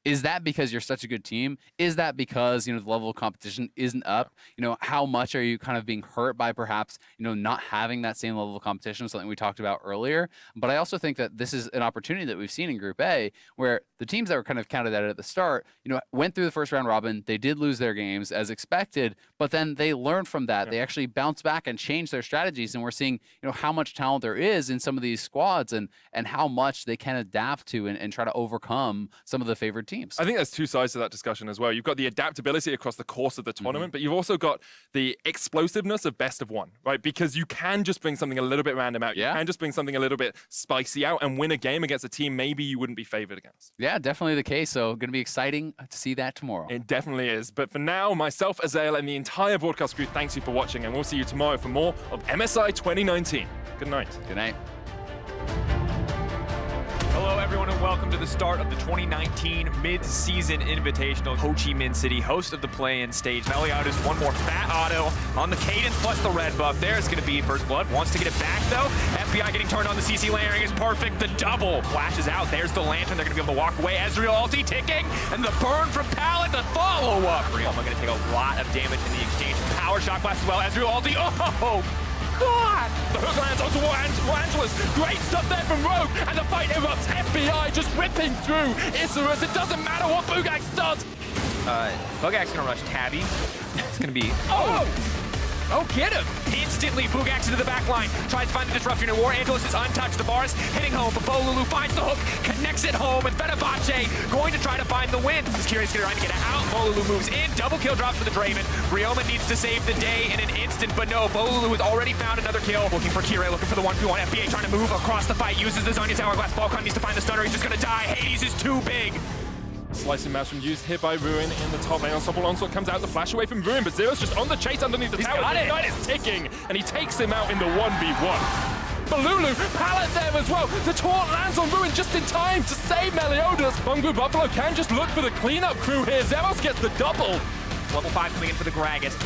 is that because you're such a good team? Is that because, you know, the level of competition isn't up? You know, how much are you kind of being hurt by perhaps, you know, not having that same level of competition, something we talked about earlier. But I also think that this is an opportunity that we've seen in Group A where the teams that were kind of counted at the start, you know, went through the first round robin. They did lose their games as expected, but then they learned from that. They actually bounced back and changed their strategies. And we're seeing, you know, how much talent there is in some of these squads and how much they can adapt to and try to overcome some of the favored teams. I think there's 2 sides to that discussion as well. You've got the adaptability across the course of the tournament, but you've also got the explosiveness of best of 1, right? Because you can just bring something a little bit random out. You can just bring something a little bit spicy out and win a game against a team maybe you wouldn't be favored against. Yeah, definitely the case. So going to be exciting to see that tomorrow. It definitely is. But for now, myself, Ezreal, and the entire broadcast crew, thanks you for watching, and we'll see you tomorrow for more of MSI 2019. Good night. Good night. Hello, everyone, and welcome to the start of the 2019 Mid-Season Invitational. Ho Chi Minh City, host of the play-in stage. Meliodas, one more fat auto on the cadence plus the red buff. There's going to be First Blood. Wants to get it back, though. FBI getting turned on. The CC layering is perfect. The double flashes out. There's the lantern. They're going to be able to walk away. Ezreal ulti ticking, and the burn from Pallet, the follow-up. Realma going to take a lot of damage in the exchange. Power shock blast as well. Ezreal ulti. Oh! God! The hook lands onto Warangelus. Great stuff there from Rogue, and the fight erupts. FBI just ripping through Isurus. It doesn't matter what Buggax does. Buggax gonna rush Tabby. It's gonna be Oh, get him! Instantly, Buggax into the back line. Tries to find the disruption, and Warangelus is untouched. The Varus hitting home, but Bolulu finds the hook, connects it home, and Fenerbahçe going to try to find the win. As Kirei's trying to get it out, Bolulu moves in. Double kill drops for the Draven. Ryoma needs to save the day in an instant, but no, Bolulu has already found another kill. Looking for Kirei, looking for the 1v1. FBA trying to move across the fight, uses the Zonya's Hourglass. Balkan needs to find the stunner, he's just gonna die. Hades is too big. Slicing mash from used here by Ruin in the top lane. Ensemble Onslaught comes out, the flash away from Ruin, but Zero's just on the chase underneath the tower. The Ignite is ticking, and he takes him out in the 1v1. Bolulu, Pallet there as well. The taunt lands on Ruin just in time to save Meliodas. Bungu Buffalo can just look for the cleanup crew here. Zeros gets the double. Level 5 coming in for the Gragas.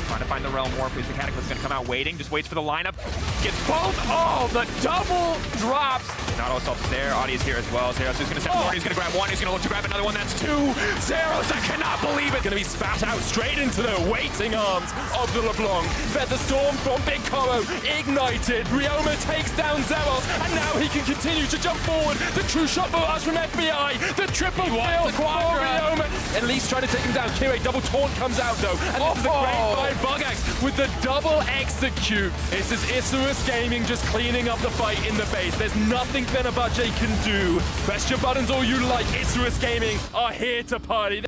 Trying to find the Realm Warp. Is the Cataclysm going to come out waiting? Just waits for the lineup. Gets both. Oh, the double drops. Not all assault is there. Oddie is here as well. Zeros is going to set more. He's going to grab one. He's going to look to grab another one. That's 2. Zeros, I cannot believe it. Going to be spat out straight into the waiting arms of the LeBlanc. Feather Storm from Big Koro. Ignited. Ryoma takes down Zeros. And now he can continue to jump forward. The true shot for us from FBI. The triple kill for Ryoma. Elise trying to take him down. Kirei double taunt comes out though. And this is a great fight. Buggax with the double execute. This is Isurus Gaming just cleaning up the fight in the base. There's nothing Fenerbahçe can do. Press your buttons all you like. Isurus Gaming are here to party.